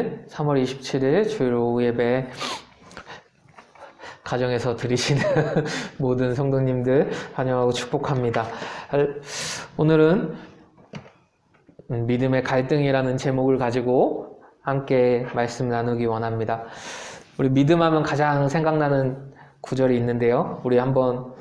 3월 27일 주일 오후 예배 가정에서 드리시는 모든 성도님들 환영하고 축복합니다. 오늘은 믿음의 갈등이라는 제목을 가지고 함께 말씀 나누기 원합니다. 우리 믿음하면 가장 생각나는 구절이 있는데요. 우리 한번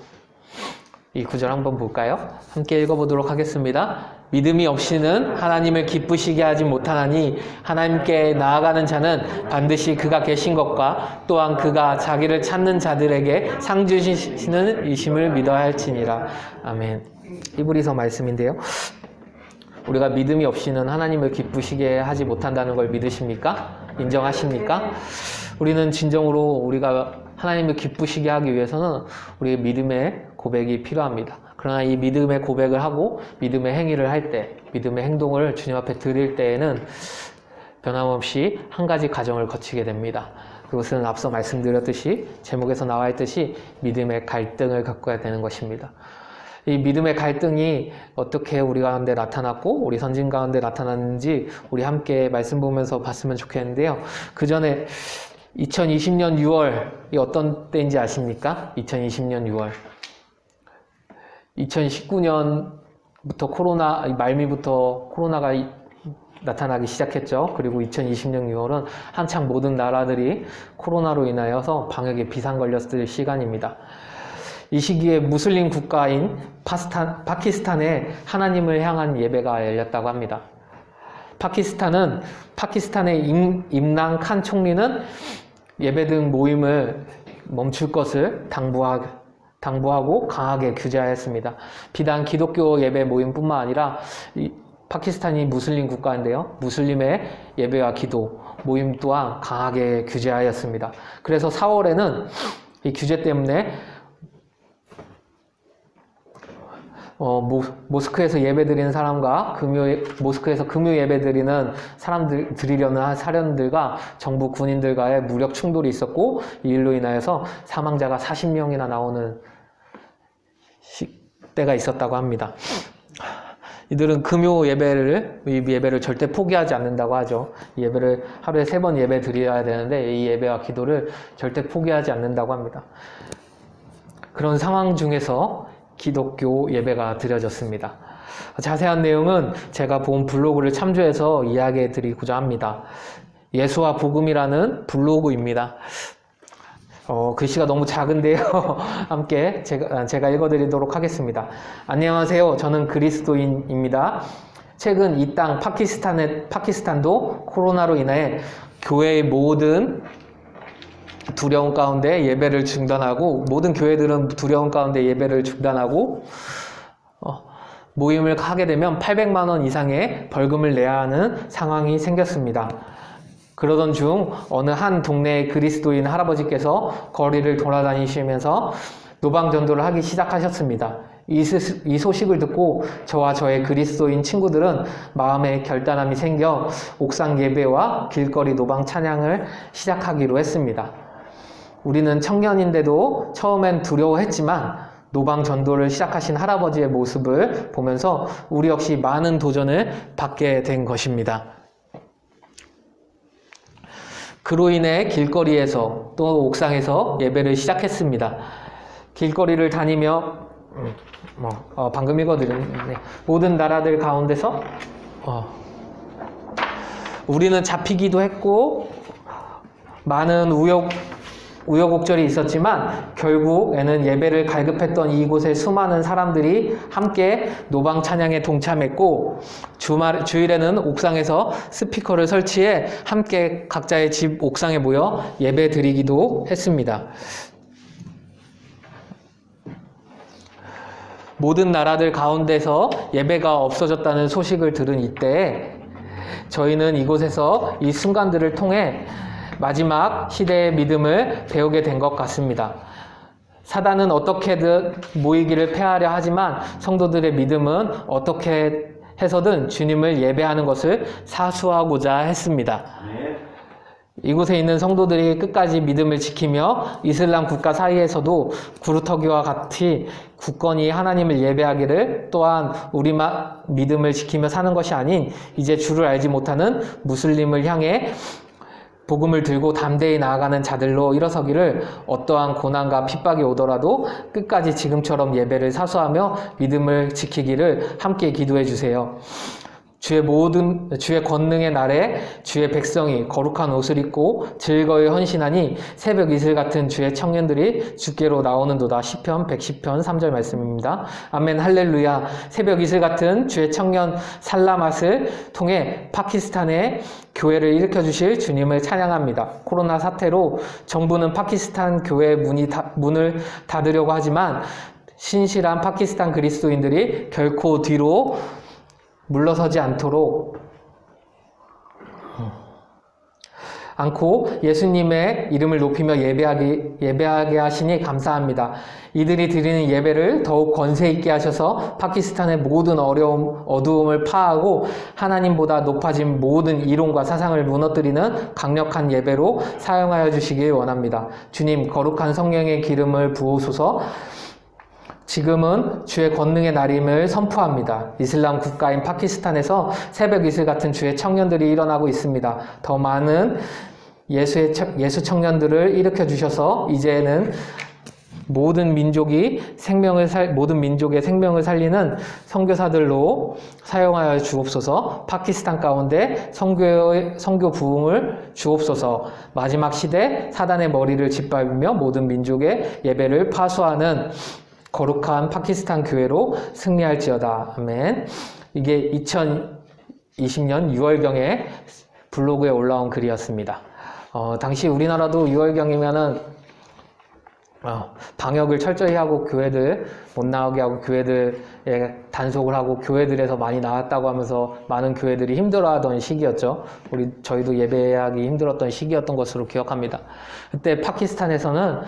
이 구절 한번 볼까요? 함께 읽어보도록 하겠습니다. 믿음이 없이는 하나님을 기쁘시게 하지 못하나니 하나님께 나아가는 자는 반드시 그가 계신 것과 또한 그가 자기를 찾는 자들에게 상 주시는 이심을 믿어야 할지니라. 아멘. 히브리서 말씀인데요. 우리가 믿음이 없이는 하나님을 기쁘시게 하지 못한다는 걸 믿으십니까? 인정하십니까? 우리는 진정으로 우리가 하나님을 기쁘시게 하기 위해서는 우리의 믿음의 고백이 필요합니다. 그러나 이 믿음의 고백을 하고 믿음의 행위를 할 때, 믿음의 행동을 주님 앞에 드릴 때에는 변함없이 한 가지 과정을 거치게 됩니다. 그것은 앞서 말씀드렸듯이 제목에서 나와 있듯이 믿음의 갈등을 겪어야 되는 것입니다. 이 믿음의 갈등이 어떻게 우리 가운데 나타났고 우리 선진 가운데 나타났는지 우리 함께 말씀 보면서 봤으면 좋겠는데요. 그 전에 2020년 6월이 어떤 때인지 아십니까? 2020년 6월. 2019년부터 말미부터 코로나가 나타나기 시작했죠. 그리고 2020년 6월은 한창 모든 나라들이 코로나로 인하여서 방역에 비상 걸렸을 시간입니다. 이 시기에 무슬림 국가인 파키스탄에 하나님을 향한 예배가 열렸다고 합니다. 파키스탄의 임란 칸 총리는 예배 등 모임을 멈출 것을 당부하고 강하게 규제하였습니다. 비단 기독교 예배 모임뿐만 아니라 파키스탄이 무슬림 국가인데요. 무슬림의 예배와 기도 모임 또한 강하게 규제하였습니다. 그래서 4월에는 이 규제 때문에 모스크에서 예배드리는 사람과 모스크에서 금요 예배드리는 사람들 드리려는 사령들과 정부 군인들과의 무력 충돌이 있었고 이 일로 인하여서 사망자가 40명이나 나오는 때가 있었다고 합니다. 이들은 금요 예배를 절대 포기하지 않는다고 하죠. 이 예배를 하루에 3번 예배 드려야 되는데 이 예배와 기도를 절대 포기하지 않는다고 합니다. 그런 상황 중에서 기독교 예배가 드려졌습니다. 자세한 내용은 제가 본 블로그를 참조해서 이야기해 드리고자 합니다. 예수와 복음이라는 블로그입니다. 글씨가 너무 작은데요. 함께 제가 읽어드리도록 하겠습니다. 안녕하세요. 저는 그리스도인입니다. 최근 이 땅 파키스탄도 코로나로 인해 교회의 모든 두려움 가운데 예배를 중단하고 모든 교회들은 두려움 가운데 예배를 중단하고 모임을 하게 되면 800만 원 이상의 벌금을 내야 하는 상황이 생겼습니다. 그러던 중 어느 한 동네의 그리스도인 할아버지께서 거리를 돌아다니시면서 노방전도를 하기 시작하셨습니다. 이 소식을 듣고 저와 저의 그리스도인 친구들은 마음에 결단함이 생겨 옥상 예배와 길거리 노방 찬양을 시작하기로 했습니다. 우리는 청년인데도 처음엔 두려워했지만 노방 전도를 시작하신 할아버지의 모습을 보면서 우리 역시 많은 도전을 받게 된 것입니다. 그로 인해 길거리에서 또 옥상에서 예배를 시작했습니다. 길거리를 다니며 방금 읽어드렸는데 모든 나라들 가운데서 우리는 잡히기도 했고 많은 우여곡절이 있었지만 결국에는 예배를 갈급했던 이곳의 수많은 사람들이 함께 노방 찬양에 동참했고 주일에는 옥상에서 스피커를 설치해 함께 각자의 집 옥상에 모여 예배 드리기도 했습니다. 모든 나라들 가운데서 예배가 없어졌다는 소식을 들은 이때에 저희는 이곳에서 이 순간들을 통해 마지막 시대의 믿음을 배우게 된 것 같습니다. 사단은 어떻게든 모이기를 폐하려 하지만 성도들의 믿음은 어떻게 해서든 주님을 예배하는 것을 사수하고자 했습니다. 이곳에 있는 성도들이 끝까지 믿음을 지키며 이슬람 국가 사이에서도 구루터기와 같이 굳건히 하나님을 예배하기를, 또한 우리만 믿음을 지키며 사는 것이 아닌 이제 주를 알지 못하는 무슬림을 향해 복음을 들고 담대히 나아가는 자들로 일어서기를 어떠한 고난과 핍박이 오더라도 끝까지 지금처럼 예배를 사수하며 믿음을 지키기를 함께 기도해 주세요. 주의 권능의 날에 주의 백성이 거룩한 옷을 입고 즐거이 헌신하니 새벽 이슬 같은 주의 청년들이 주께로 나오는도다. 시편 110편 3절 말씀입니다. 아멘 할렐루야. 새벽 이슬 같은 주의 청년 살라맛을 통해 파키스탄의 교회를 일으켜주실 주님을 찬양합니다. 코로나 사태로 정부는 파키스탄 교회 문을 닫으려고 하지만 신실한 파키스탄 그리스도인들이 결코 뒤로 물러서지 않고 예수님의 이름을 높이며 예배하게 하시니 감사합니다. 이들이 드리는 예배를 더욱 권세 있게 하셔서 파키스탄의 모든 어두움을 파하고 하나님보다 높아진 모든 이론과 사상을 무너뜨리는 강력한 예배로 사용하여 주시길 원합니다. 주님, 거룩한 성령의 기름을 부으소서. 지금은 주의 권능의 날임을 선포합니다. 이슬람 국가인 파키스탄에서 새벽 이슬 같은 주의 청년들이 일어나고 있습니다. 더 많은 예수 청년들을 일으켜 주셔서 이제는 모든 민족의 생명을 살리는 선교사들로 사용하여 주옵소서. 파키스탄 가운데 선교 부흥을 주옵소서. 마지막 시대 사단의 머리를 짓밟으며 모든 민족의 예배를 파수하는 거룩한 파키스탄 교회로 승리할지어다. 아멘. 이게 2020년 6월경에 블로그에 올라온 글이었습니다. 당시 우리나라도 6월경이면은 방역을 철저히 하고 교회들 못 나오게 하고 교회들에 단속을 하고 교회들에서 많이 나왔다고 하면서 많은 교회들이 힘들어하던 시기였죠. 저희도 예배하기 힘들었던 시기였던 것으로 기억합니다. 그때 파키스탄에서는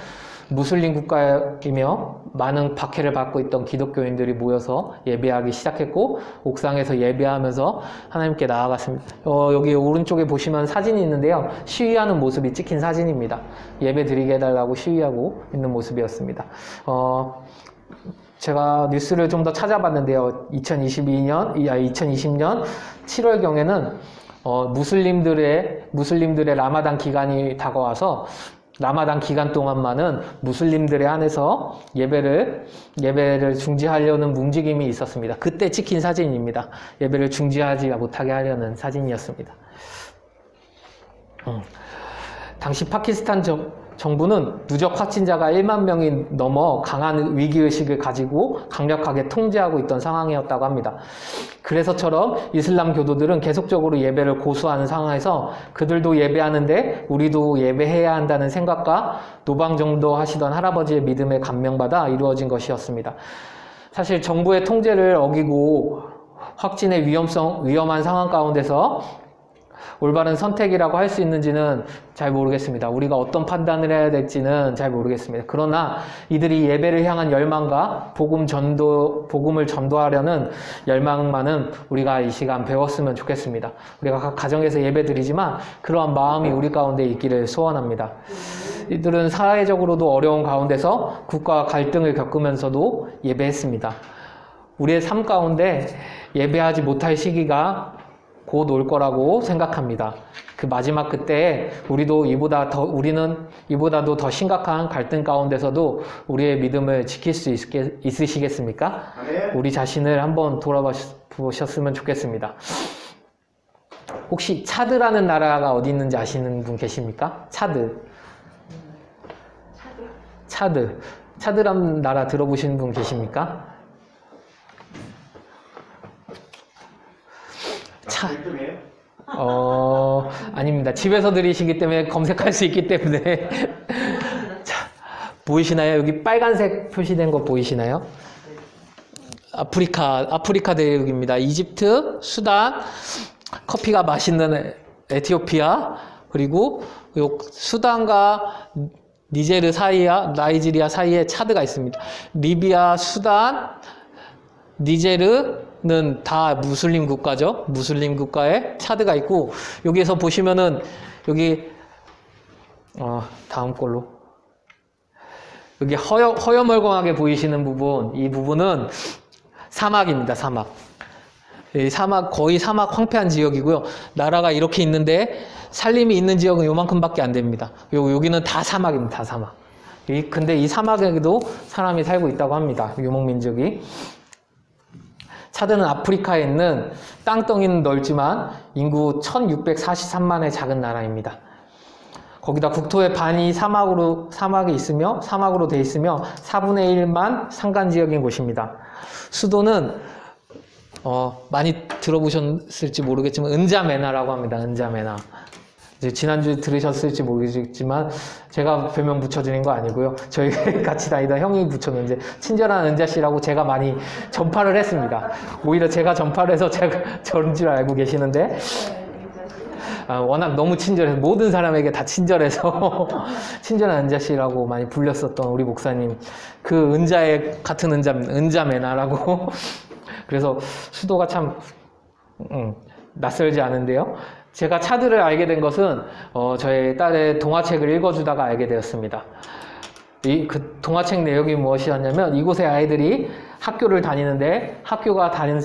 무슬림 국가이며 많은 박해를 받고 있던 기독교인들이 모여서 예배하기 시작했고 옥상에서 예배하면서 하나님께 나아갔습니다. 여기 오른쪽에 보시면 사진이 있는데요. 시위하는 모습이 찍힌 사진입니다. 예배 드리게 해달라고 시위하고 있는 모습이었습니다. 제가 뉴스를 좀 더 찾아봤는데요. 2020년 7월경에는 무슬림들의 라마단 기간이 다가와서 라마단 기간 동안만은 무슬림들에 한해서 예배를 중지하려는 움직임이 있었습니다. 그때 찍힌 사진입니다. 예배를 중지하지 못하게 하려는 사진이었습니다. 당시 파키스탄 정부는 누적 확진자가 1만 명이 넘어 강한 위기의식을 가지고 강력하게 통제하고 있던 상황이었다고 합니다. 그래서처럼 이슬람 교도들은 계속적으로 예배를 고수하는 상황에서 그들도 예배하는데 우리도 예배해야 한다는 생각과 노방정도 하시던 할아버지의 믿음에 감명받아 이루어진 것이었습니다. 사실 정부의 통제를 어기고 확진의 위험한 상황 가운데서 올바른 선택이라고 할 수 있는지는 잘 모르겠습니다. 우리가 어떤 판단을 해야 될지는 잘 모르겠습니다. 그러나 이들이 예배를 향한 열망과 복음을 전도하려는 열망만은 우리가 이 시간 배웠으면 좋겠습니다. 우리가 각 가정에서 예배드리지만 그러한 마음이 우리 가운데 있기를 소원합니다. 이들은 사회적으로도 어려운 가운데서 국가 갈등을 겪으면서도 예배했습니다. 우리의 삶 가운데 예배하지 못할 시기가 곧 올 거라고 생각합니다. 그 마지막 그때에 우리는 이보다도 더 심각한 갈등 가운데서도 우리의 믿음을 지킬 수 있으시겠습니까? 네. 우리 자신을 한번 돌아보셨으면 좋겠습니다. 혹시 차드라는 나라가 어디 있는지 아시는 분 계십니까? 차드라는 나라 들어보신 분 계십니까? 아닙니다. 집에서 들으시기 때문에 검색할 수 있기 때문에. 자, 보이시나요? 여기 빨간색 표시된 거 보이시나요? 아프리카 대륙입니다. 이집트, 수단, 커피가 맛있는 에티오피아, 그리고 수단과 나이지리아 사이에 차드가 있습니다. 리비아, 수단, 니제르는 다 무슬림 국가죠. 무슬림 국가에 차드가 있고, 여기에서 보시면은 여기 다음 걸로 여기 허여멀건하게 보이시는 부분, 이 부분은 사막입니다. 사막. 이 거의 사막 황폐한 지역이고요. 나라가 이렇게 있는데 산림이 있는 지역은 요만큼밖에 안 됩니다. 여기는 다 사막입니다. 다 사막. 근데 이 사막에도 사람이 살고 있다고 합니다. 유목민족이. 차드는 아프리카에 있는 땅덩이는 넓지만 인구 1643만의 작은 나라입니다. 거기다 국토의 반이 사막에 있으며 사막으로 돼 있으며 4분의 1만 산간지역인 곳입니다. 수도는 많이 들어보셨을지 모르겠지만 은자메나라고 합니다. 은자메나. 이제 지난주에 들으셨을지 모르겠지만 제가 별명 붙여드린 거 아니고요. 저희 같이 다니던 형이 붙였는데 친절한 은자씨라고 제가 많이 전파를 했습니다. 오히려 제가 전파를 해서 제가 저런 줄 알고 계시는데 워낙 너무 친절해서 모든 사람에게 다 친절해서 친절한 은자씨라고 많이 불렸었던 우리 목사님, 그 은자의 같은 은자메나라고. 그래서 수도가 참 낯설지 않은데요. 제가 차드를 알게 된 것은 저의 딸의 동화책을 읽어주다가 알게 되었습니다. 그 동화책 내용이 무엇이었냐면 이곳의 아이들이 학교를 다니는데 학교가 다니는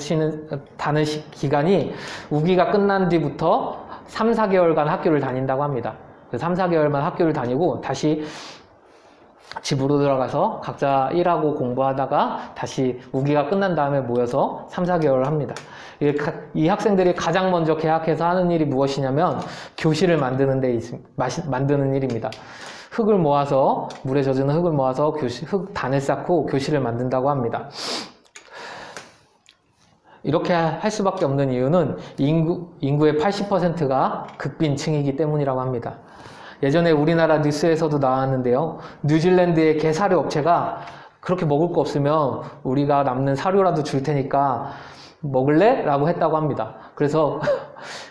기간이 우기가 끝난 뒤부터 3, 4개월간 학교를 다닌다고 합니다. 3, 4개월만 학교를 다니고 다시 집으로 들어가서 각자 일하고 공부하다가 다시 우기가 끝난 다음에 모여서 3, 4개월을 합니다. 이 학생들이 가장 먼저 계약해서 하는 일이 무엇이냐면 교실을 만드는 일입니다. 흙을 모아서, 물에 젖은 흙을 모아서 흙단을 쌓고 교실을 만든다고 합니다. 이렇게 할 수밖에 없는 이유는 인구의 80%가 극빈층이기 때문이라고 합니다. 예전에 우리나라 뉴스에서도 나왔는데요. 뉴질랜드의 게사료 업체가 그렇게 먹을 거 없으면 우리가 남는 사료라도 줄 테니까 먹을래? 라고 했다고 합니다. 그래서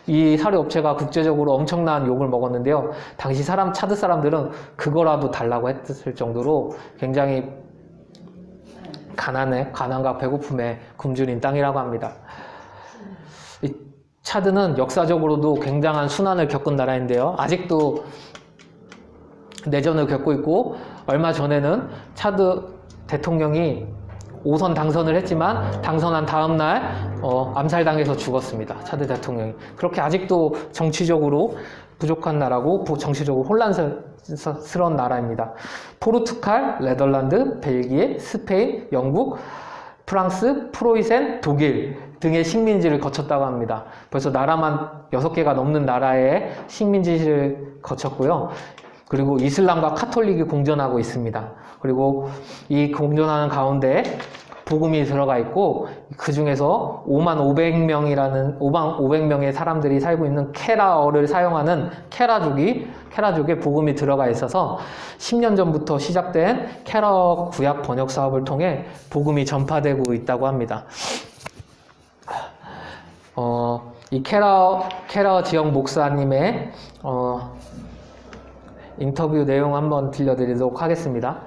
이 사료 업체가 국제적으로 엄청난 욕을 먹었는데요. 당시 차드 사람들은 그거라도 달라고 했을 정도로 굉장히 가난과 배고픔에 굶주린 땅이라고 합니다. 이 차드는 역사적으로도 굉장한 순환을 겪은 나라인데요. 아직도 내전을 겪고 있고, 얼마 전에는 차드 대통령이 5선 당선을 했지만 당선한 다음 날 암살당해서 죽었습니다. 차드 대통령이. 그렇게 아직도 정치적으로 부족한 나라고 정치적으로 혼란스러운 나라입니다. 포르투갈, 네덜란드, 벨기에, 스페인, 영국, 프랑스, 프로이센, 독일 등의 식민지를 거쳤다고 합니다. 벌써 나라만 6개가 넘는 나라의 식민지를 거쳤고요. 그리고 이슬람과 카톨릭이 공존하고 있습니다. 그리고 이 공존하는 가운데 복음이 들어가 있고, 그 중에서 5만 500명의 사람들이 살고 있는 케라어를 사용하는 케라족에 복음이 들어가 있어서 10년 전부터 시작된 케라어 구약 번역 사업을 통해 복음이 전파되고 있다고 합니다. 이 케라어 지역 목사님의 인터뷰 내용 한번 들려드리도록 하겠습니다.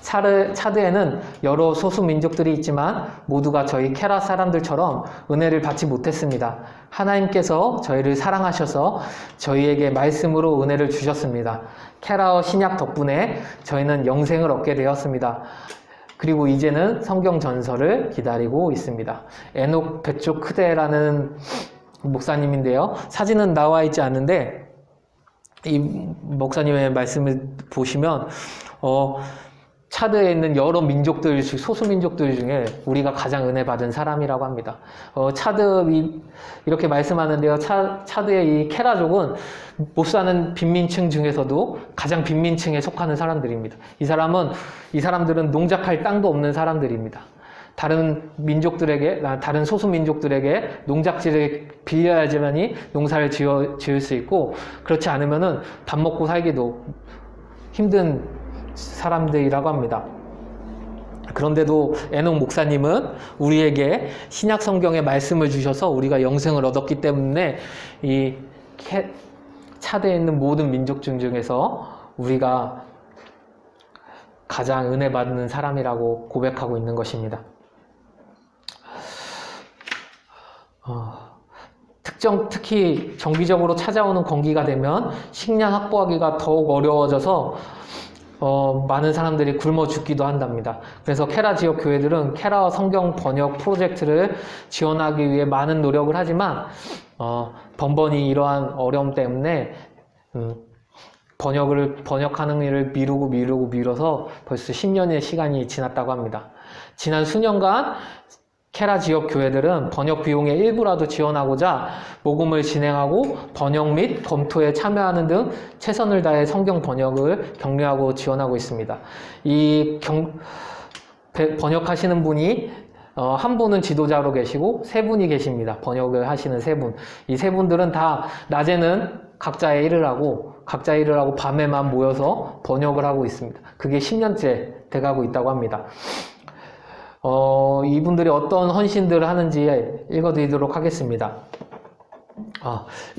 차드에는 여러 소수 민족들이 있지만 모두가 저희 케라 사람들처럼 은혜를 받지 못했습니다. 하나님께서 저희를 사랑하셔서 저희에게 말씀으로 은혜를 주셨습니다. 케라어 신약 덕분에 저희는 영생을 얻게 되었습니다. 그리고 이제는 성경 전설을 기다리고 있습니다. 에녹 베초크데라는 목사님인데요. 사진은 나와 있지 않는데 이 목사님의 말씀을 보시면 차드에 있는 여러 민족들, 소수 민족들 중에 우리가 가장 은혜 받은 사람이라고 합니다. 이렇게 말씀하는데요. 차드의 이 케라족은 못 사는 빈민층 중에서도 가장 빈민층에 속하는 사람들입니다. 이 사람들은 농작할 땅도 없는 사람들입니다. 다른 소수 민족들에게 농작지를 빌려야지만이 농사를 지을 수 있고, 그렇지 않으면은 밥 먹고 살기도 힘든 사람들이라고 합니다. 그런데도 에녹 목사님은 우리에게 신약 성경의 말씀을 주셔서 우리가 영생을 얻었기 때문에 이 차드에 있는 모든 민족중 중에서 우리가 가장 은혜 받는 사람이라고 고백하고 있는 것입니다. 특히 정기적으로 찾아오는 건기가 되면 식량 확보하기가 더욱 어려워져서 많은 사람들이 굶어 죽기도 한답니다. 그래서 케라 지역 교회들은 케라어 성경 번역 프로젝트를 지원하기 위해 많은 노력을 하지만 번번이 이러한 어려움 때문에 번역하는 일을 미뤄서 벌써 10년의 시간이 지났다고 합니다. 지난 수년간 케라 지역 교회들은 번역 비용의 일부라도 지원하고자 모금을 진행하고 번역 및 검토에 참여하는 등 최선을 다해 성경 번역을 격려하고 지원하고 있습니다. 번역하시는 분이 한 분은 지도자로 계시고 세 분이 계십니다. 번역을 하시는 세 분. 이 세 분들은 다 낮에는 각자의 일을 하고 밤에만 모여서 번역을 하고 있습니다. 그게 10년째 돼가고 있다고 합니다. 이분들이 어떤 헌신들을 하는지 읽어드리도록 하겠습니다.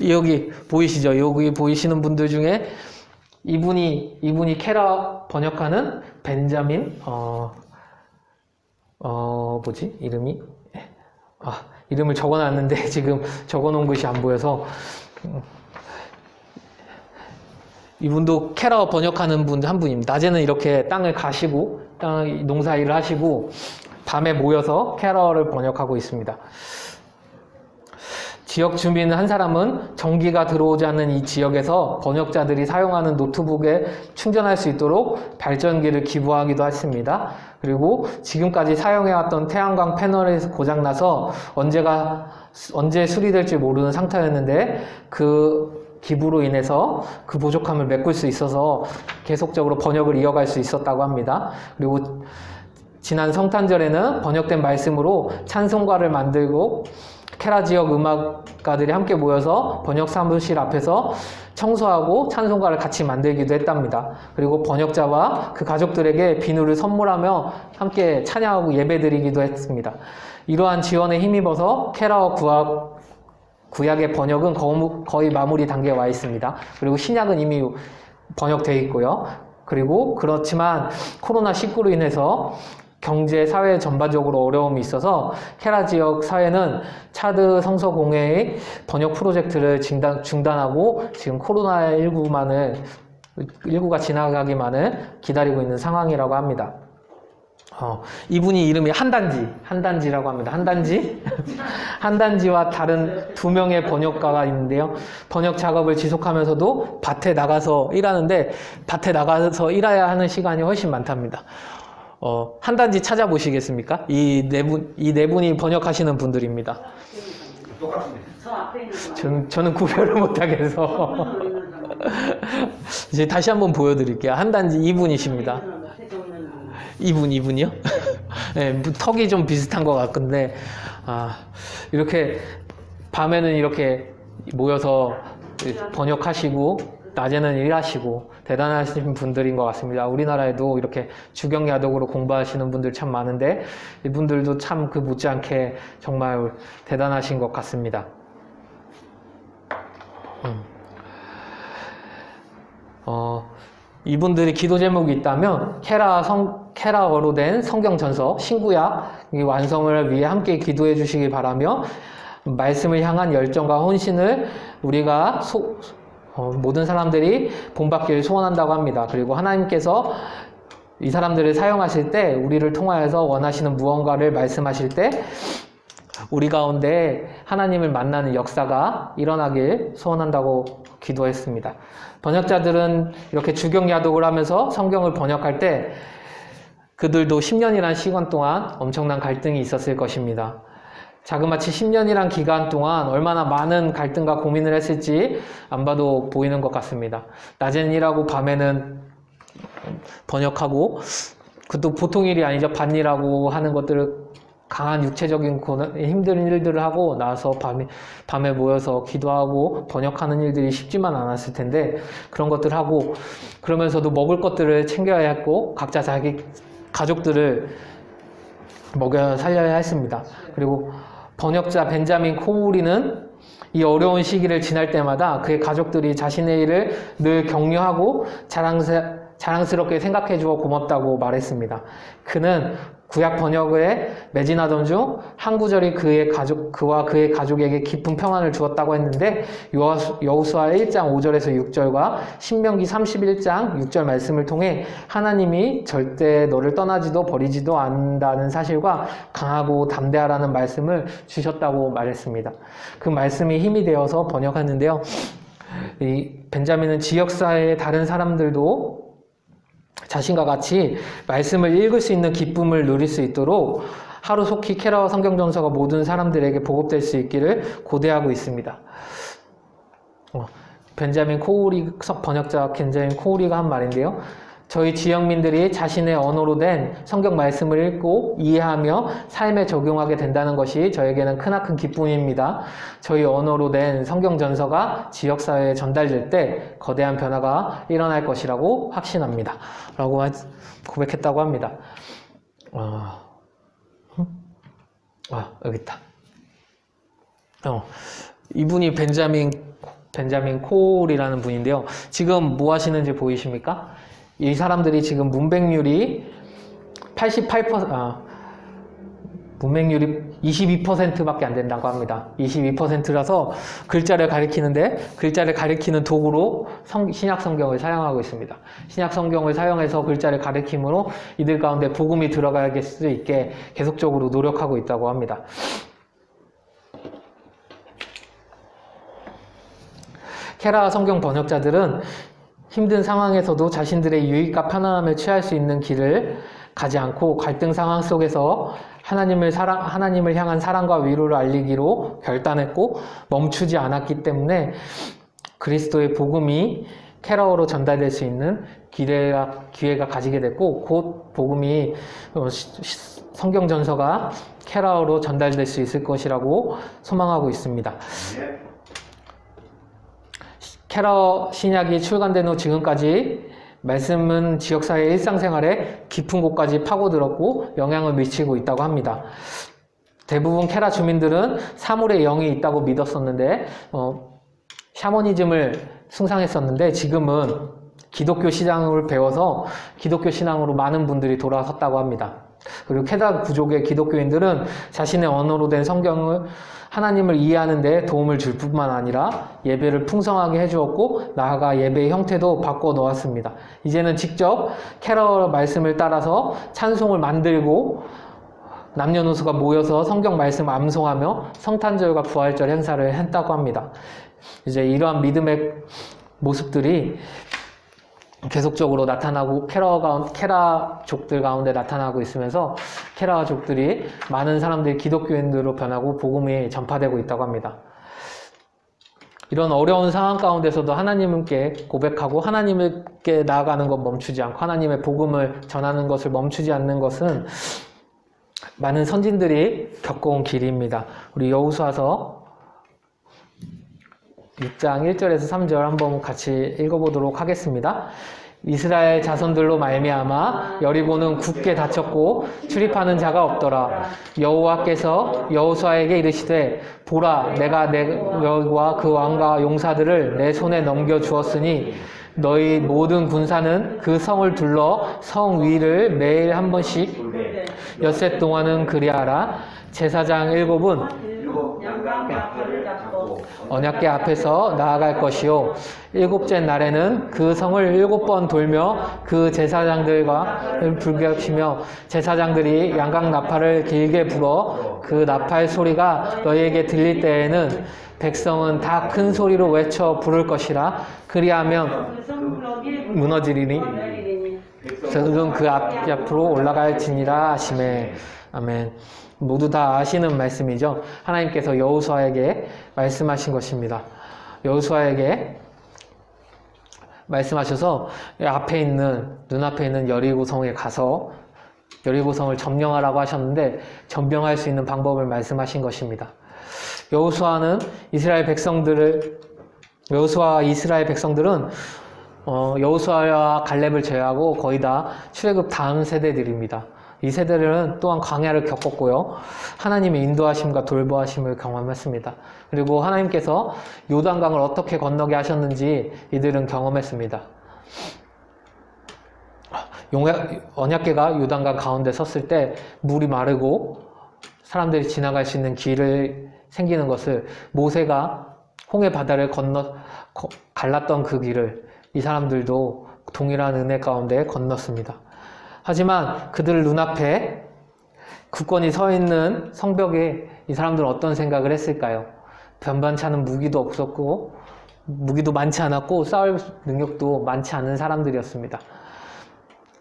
여기 보이시죠? 여기 보이시는 분들 중에 이분이 케라 번역하는 벤자민, 뭐지? 이름이? 이름을 적어놨는데 지금 적어놓은 것이 안 보여서. 이분도 케라 번역하는 분 한 분입니다. 낮에는 이렇게 땅을 가시고, 농사일을 하시고, 밤에 모여서 케라를 번역하고 있습니다. 지역 주민 한 사람은 전기가 들어오지 않는 이 지역에서 번역자들이 사용하는 노트북에 충전할 수 있도록 발전기를 기부하기도 했습니다. 그리고 지금까지 사용해왔던 태양광 패널이 고장나서 언제 수리될지 모르는 상태였는데 그 기부로 인해서 그 부족함을 메꿀 수 있어서 계속적으로 번역을 이어갈 수 있었다고 합니다. 그리고 지난 성탄절에는 번역된 말씀으로 찬송가를 만들고 케라 지역 음악가들이 함께 모여서 번역 사무실 앞에서 청소하고 찬송가를 같이 만들기도 했답니다. 그리고 번역자와 그 가족들에게 비누를 선물하며 함께 찬양하고 예배드리기도 했습니다. 이러한 지원에 힘입어서 케라어 구약의 번역은 거의 마무리 단계에 와 있습니다. 그리고 신약은 이미 번역되어 있고요. 그리고 그렇지만 코로나19로 인해서 경제, 사회 전반적으로 어려움이 있어서 케라 지역 사회는 차드 성서공회의 번역 프로젝트를 중단하고 지금 코로나19가 지나가기만을 기다리고 있는 상황이라고 합니다. 이분이 이름이 한단지라고 합니다. 한단지와 다른 2명의 번역가가 있는데요. 번역 작업을 지속하면서도 밭에 나가서 일하는데 밭에 나가서 일해야 하는 시간이 훨씬 많답니다. 한단지 찾아보시겠습니까? 이 네 분이 번역하시는 분들입니다. 저는 구별을 못하겠어. 이제 다시 한번 보여드릴게요. 한단지 이분이십니다. 이분이요? 네, 턱이 좀 비슷한 것 같은데, 이렇게 밤에는 이렇게 모여서 번역하시고 낮에는 일하시고 대단하신 분들인 것 같습니다. 우리나라에도 이렇게 주경야독으로 공부하시는 분들 참 많은데 이분들도 참 그 못지않게 정말 대단하신 것 같습니다. 이분들이 기도 제목이 있다면 케라어로 된 성경전서 신구약 완성을 위해 함께 기도해 주시기 바라며 말씀을 향한 열정과 헌신을 우리가 모든 사람들이 본받기를 소원한다고 합니다. 그리고 하나님께서 이 사람들을 사용하실 때 우리를 통하여서 원하시는 무언가를 말씀하실 때 우리 가운데 하나님을 만나는 역사가 일어나길 소원한다고 기도했습니다. 번역자들은 이렇게 주경야독을 하면서 성경을 번역할 때 그들도 10년이란 시간 동안 엄청난 갈등이 있었을 것입니다. 자그마치 10년이란 기간 동안 얼마나 많은 갈등과 고민을 했을지 안 봐도 보이는 것 같습니다. 낮에는 일하고 밤에는 번역하고 그것도 보통 일이 아니죠. 밭일하고 하는 것들을 강한 육체적인 힘든 일들을 하고 나서 밤에 모여서 기도하고 번역하는 일들이 쉽지만 않았을 텐데 그런 것들 하고 그러면서도 먹을 것들을 챙겨야 했고 각자 자기 가족들을 먹여 살려야 했습니다. 그리고 번역자 벤자민 코우리는 이 어려운 시기를 지날 때마다 그의 가족들이 자신의 일을 늘 격려하고 자랑스럽게 생각해 주어 고맙다고 말했습니다. 그는 구약 번역에 매진하던 중 한 구절이 그와 그의 가족에게 깊은 평안을 주었다고 했는데 여호수아 1장 5절에서 6절과 신명기 31장 6절 말씀을 통해 하나님이 절대 너를 떠나지도 버리지도 않는다는 사실과 강하고 담대하라는 말씀을 주셨다고 말했습니다. 그 말씀이 힘이 되어서 번역하는데요. 이 벤자민은 지역사회의 다른 사람들도 자신과 같이 말씀을 읽을 수 있는 기쁨을 누릴 수 있도록 하루속히 케라와 성경전서가 모든 사람들에게 보급될 수 있기를 고대하고 있습니다. 벤자민 코우리, 번역자 벤자민 코우리가 한 말인데요. 저희 지역민들이 자신의 언어로 된 성경 말씀을 읽고 이해하며 삶에 적용하게 된다는 것이 저에게는 크나큰 기쁨입니다. 저희 언어로 된 성경 전서가 지역사회에 전달될 때 거대한 변화가 일어날 것이라고 확신합니다. 라고 고백했다고 합니다. 여기 있다. 이분이 벤자민 콜이라는 분인데요. 지금 뭐 하시는지 보이십니까? 이 사람들이 지금 문맹률이 22%밖에 안 된다고 합니다. 22%라서 글자를 가리키는데 글자를 가리키는 도구로 신약 성경을 사용하고 있습니다. 신약 성경을 사용해서 글자를 가리킴으로 이들 가운데 복음이 들어갈 수 있게 계속적으로 노력하고 있다고 합니다. 케라 성경 번역자들은 힘든 상황에서도 자신들의 유익과 편안함을 취할 수 있는 길을 가지 않고 갈등 상황 속에서 하나님을 향한 사랑과 위로를 알리기로 결단했고 멈추지 않았기 때문에 그리스도의 복음이 케라어로 전달될 수 있는 기회가 가지게 됐고 곧 복음이 성경 전서가 케라어로 전달될 수 있을 것이라고 소망하고 있습니다. 케라어 신약이 출간된 후 지금까지 말씀은 지역사회의 일상생활에 깊은 곳까지 파고들었고 영향을 미치고 있다고 합니다. 대부분 케라 주민들은 사물의 영이 있다고 믿었었는데 샤머니즘을 숭상했었는데 지금은 기독교 신앙을 배워서 기독교 신앙으로 많은 분들이 돌아섰다고 합니다. 그리고 케라 부족의 기독교인들은 자신의 언어로 된 성경을 하나님을 이해하는 데 도움을 줄 뿐만 아니라 예배를 풍성하게 해주었고 나아가 예배의 형태도 바꿔 놓았습니다. 이제는 직접 케라어 말씀을 따라서 찬송을 만들고 남녀노소가 모여서 성경 말씀 암송하며 성탄절과 부활절 행사를 했다고 합니다. 이제 이러한 믿음의 모습들이 계속적으로 나타나고 케라족들 가운데 나타나고 있으면서 케라족들이 많은 사람들이 기독교인들로 변하고 복음이 전파되고 있다고 합니다. 이런 어려운 상황 가운데서도 하나님께 고백하고 하나님께 나아가는 것 멈추지 않고 하나님의 복음을 전하는 것을 멈추지 않는 것은 많은 선진들이 겪어온 길입니다. 우리 여호수아서 6장 1절에서 3절 한번 같이 읽어보도록 하겠습니다. 이스라엘 자손들로 말미암아 여리고는 굳게 닫혔고 출입하는 자가 없더라. 여호와께서 여호수아에게 이르시되 보라 내가 너희와 그 왕과 용사들을 내 손에 넘겨주었으니 너희 모든 군사는 그 성을 둘러 성 위를 매일 한 번씩 엿새 동안은 그리하라. 제사장 7은 언약궤 앞에서 나아갈 것이요 7째 날에는 그 성을 7번 돌며 그 제사장들과 불겹치며 제사장들이 양각 나팔을 길게 불어 그 나팔 소리가 너희에게 들릴 때에는 백성은 다 큰 소리로 외쳐 부를 것이라. 그리하면 무너지리니 백성은 그 앞으로 올라갈지니라 하시매. 아멘. 모두 다 아시는 말씀이죠. 하나님께서 여호수아에게 말씀하신 것입니다. 여호수아에게 말씀하셔서 눈앞에 있는 여리고성에 가서 여리고성을 점령하라고 하셨는데 점령할 수 있는 방법을 말씀하신 것입니다. 여호수아와 이스라엘 백성들은 여호수아와 갈렙을 제외하고 거의 다 출애굽 다음 세대들입니다. 이 세대들은 또한 광야를 겪었고요. 하나님의 인도하심과 돌보하심을 경험했습니다. 그리고 하나님께서 요단강을 어떻게 건너게 하셨는지 이들은 경험했습니다. 언약궤가 요단강 가운데 섰을 때 물이 마르고 사람들이 지나갈 수 있는 길을 생기는 것을 모세가 홍해 바다를 갈랐던 그 길을 이 사람들도 동일한 은혜 가운데 건넜습니다. 하지만 그들 눈앞에 굳건히 서 있는 성벽에 이 사람들은 어떤 생각을 했을까요? 변변찮은 무기도 없었고 무기도 많지 않았고 싸울 능력도 많지 않은 사람들이었습니다.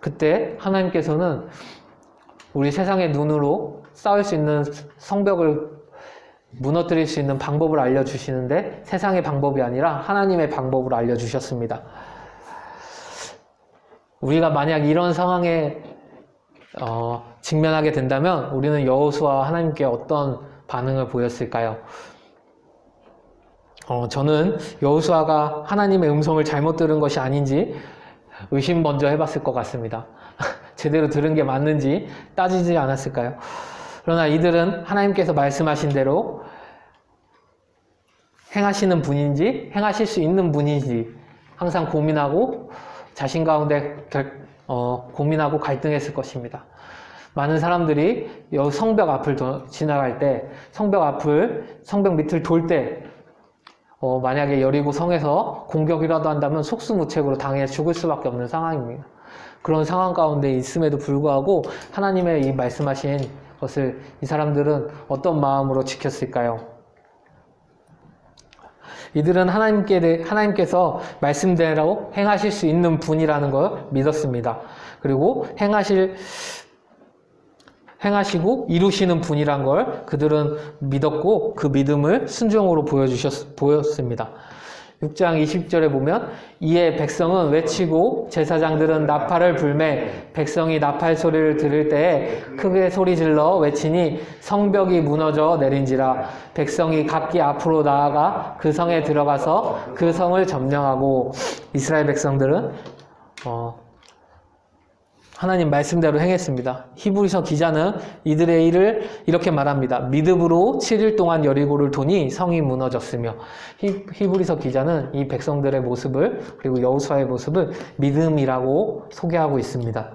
그때 하나님께서는 우리 세상의 눈으로 싸울 수 있는 성벽을 무너뜨릴 수 있는 방법을 알려주시는데 세상의 방법이 아니라 하나님의 방법을 알려주셨습니다. 우리가 만약 이런 상황에 직면하게 된다면 우리는 여호수아와 하나님께 어떤 반응을 보였을까요? 저는 여호수아가 하나님의 음성을 잘못 들은 것이 아닌지 의심 먼저 해봤을 것 같습니다. 제대로 들은 게 맞는지 따지지 않았을까요? 그러나 이들은 하나님께서 말씀하신 대로 행하시는 분인지 행하실 수 있는 분인지 항상 고민하고 자신 가운데 고민하고 갈등했을 것입니다. 많은 사람들이 성벽 앞을 지나갈 때 성벽 밑을 돌 때 만약에 여리고 성에서 공격이라도 한다면 속수무책으로 당해 죽을 수밖에 없는 상황입니다. 그런 상황 가운데 있음에도 불구하고 하나님의 이 말씀하신 것을 이 사람들은 어떤 마음으로 지켰을까요? 이들은 하나님께서 말씀대로 행하실 수 있는 분이라는 걸 믿었습니다. 그리고 행하시고 이루시는 분이란 걸 그들은 믿었고 그 믿음을 순종으로 보였습니다. 6장 20절에 보면 이에 백성은 외치고 제사장들은 나팔을 불매 백성이 나팔 소리를 들을 때에 크게 소리질러 외치니 성벽이 무너져 내린지라 백성이 각기 앞으로 나아가 그 성에 들어가서 그 성을 점령하고 이스라엘 백성들은 하나님 말씀대로 행했습니다. 히브리서 기자는 이들의 일을 이렇게 말합니다. 믿음으로 7일 동안 여리고를 도니 성이 무너졌으며 히브리서 기자는 이 백성들의 모습을 그리고 여호수아의 모습을 믿음이라고 소개하고 있습니다.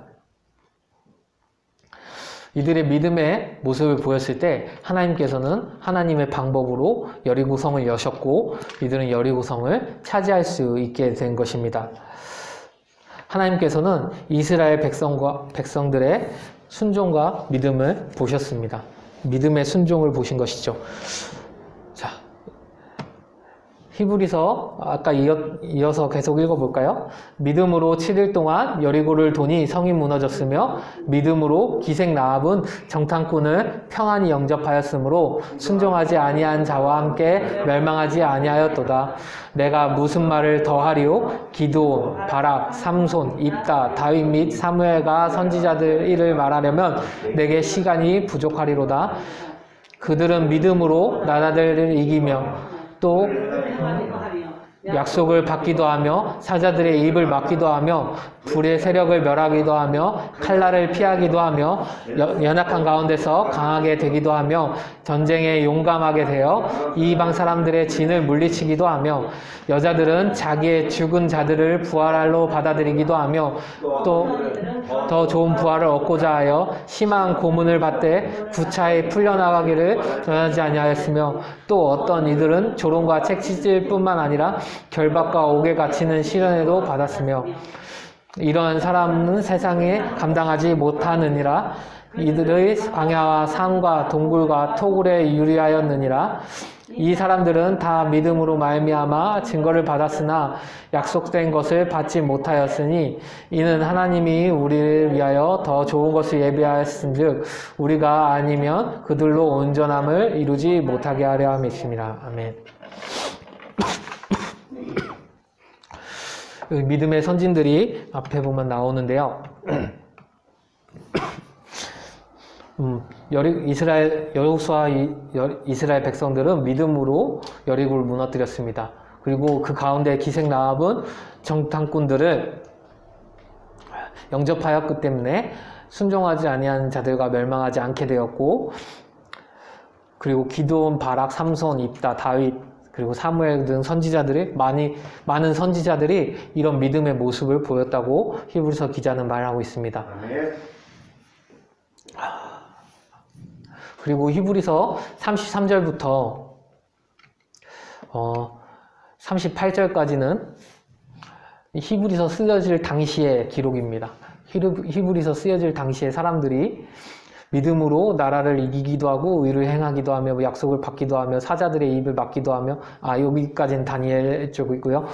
이들의 믿음의 모습을 보였을 때 하나님께서는 하나님의 방법으로 여리고성을 여셨고 이들은 여리고성을 차지할 수 있게 된 것입니다. 하나님께서는 이스라엘 백성들의 순종과 믿음을 보셨습니다. 믿음의 순종을 보신 것이죠. 자, 히브리서 아까 이어서 계속 읽어볼까요? 믿음으로 7일 동안 여리고를 도니 성이 무너졌으며 믿음으로 기생 라합은 정탐꾼을 평안히 영접하였으므로 순종하지 아니한 자와 함께 멸망하지 아니하였도다. 내가 무슨 말을 더하리요? 기드온, 바락, 삼손, 입다, 다윗 및 사무엘과 선지자들 일을 말하려면 내게 시간이 부족하리로다. 그들은 믿음으로 나라들을 이기며 또 약속을 받기도 하며 사자들의 입을 막기도 하며 불의 세력을 멸하기도 하며 칼날을 피하기도 하며 연약한 가운데서 강하게 되기도 하며 전쟁에 용감하게 되어 이방 사람들의 진을 물리치기도 하며 여자들은 자기의 죽은 자들을 부활로 받아들이기도 하며 또 더 좋은 부활을 얻고자 하여 심한 고문을 받되 구차히 풀려나가기를 전하지 아니하였으며 또 어떤 이들은 조롱과 책치질 뿐만 아니라 결박과 옥에 갇히는 시련에도 받았으며 이러한 사람은 세상에 감당하지 못하느니라. 이들의 광야와 산과 동굴과 토굴에 유리하였느니라. 이 사람들은 다 믿음으로 말미암아 증거를 받았으나 약속된 것을 받지 못하였으니 이는 하나님이 우리를 위하여 더 좋은 것을 예비하였은즉 우리가 아니면 그들로 온전함을 이루지 못하게 하려 함이심이라. 아멘. 믿음의 선진들이 앞에 보면 나오는데요. 여호수아 이스라엘 백성들은 믿음으로 여리고를 무너뜨렸습니다. 그리고 그 가운데 기생 라합은 정탐꾼들을 영접하였기 때문에 순종하지 아니한 자들과 멸망하지 않게 되었고, 그리고 기드온, 바락, 삼손, 입다, 다윗 그리고 사무엘 등 선지자들이 많은 선지자들이 이런 믿음의 모습을 보였다고 히브리서 기자는 말하고 있습니다. 그리고 히브리서 33절부터 38절까지는 히브리서 쓰여질 당시의 기록입니다. 히브리서 쓰여질 당시의 사람들이 믿음으로 나라를 이기기도 하고 의를 행하기도 하며 약속을 받기도 하며 사자들의 입을 막기도 하며 여기까지는 다니엘 쪽이고요.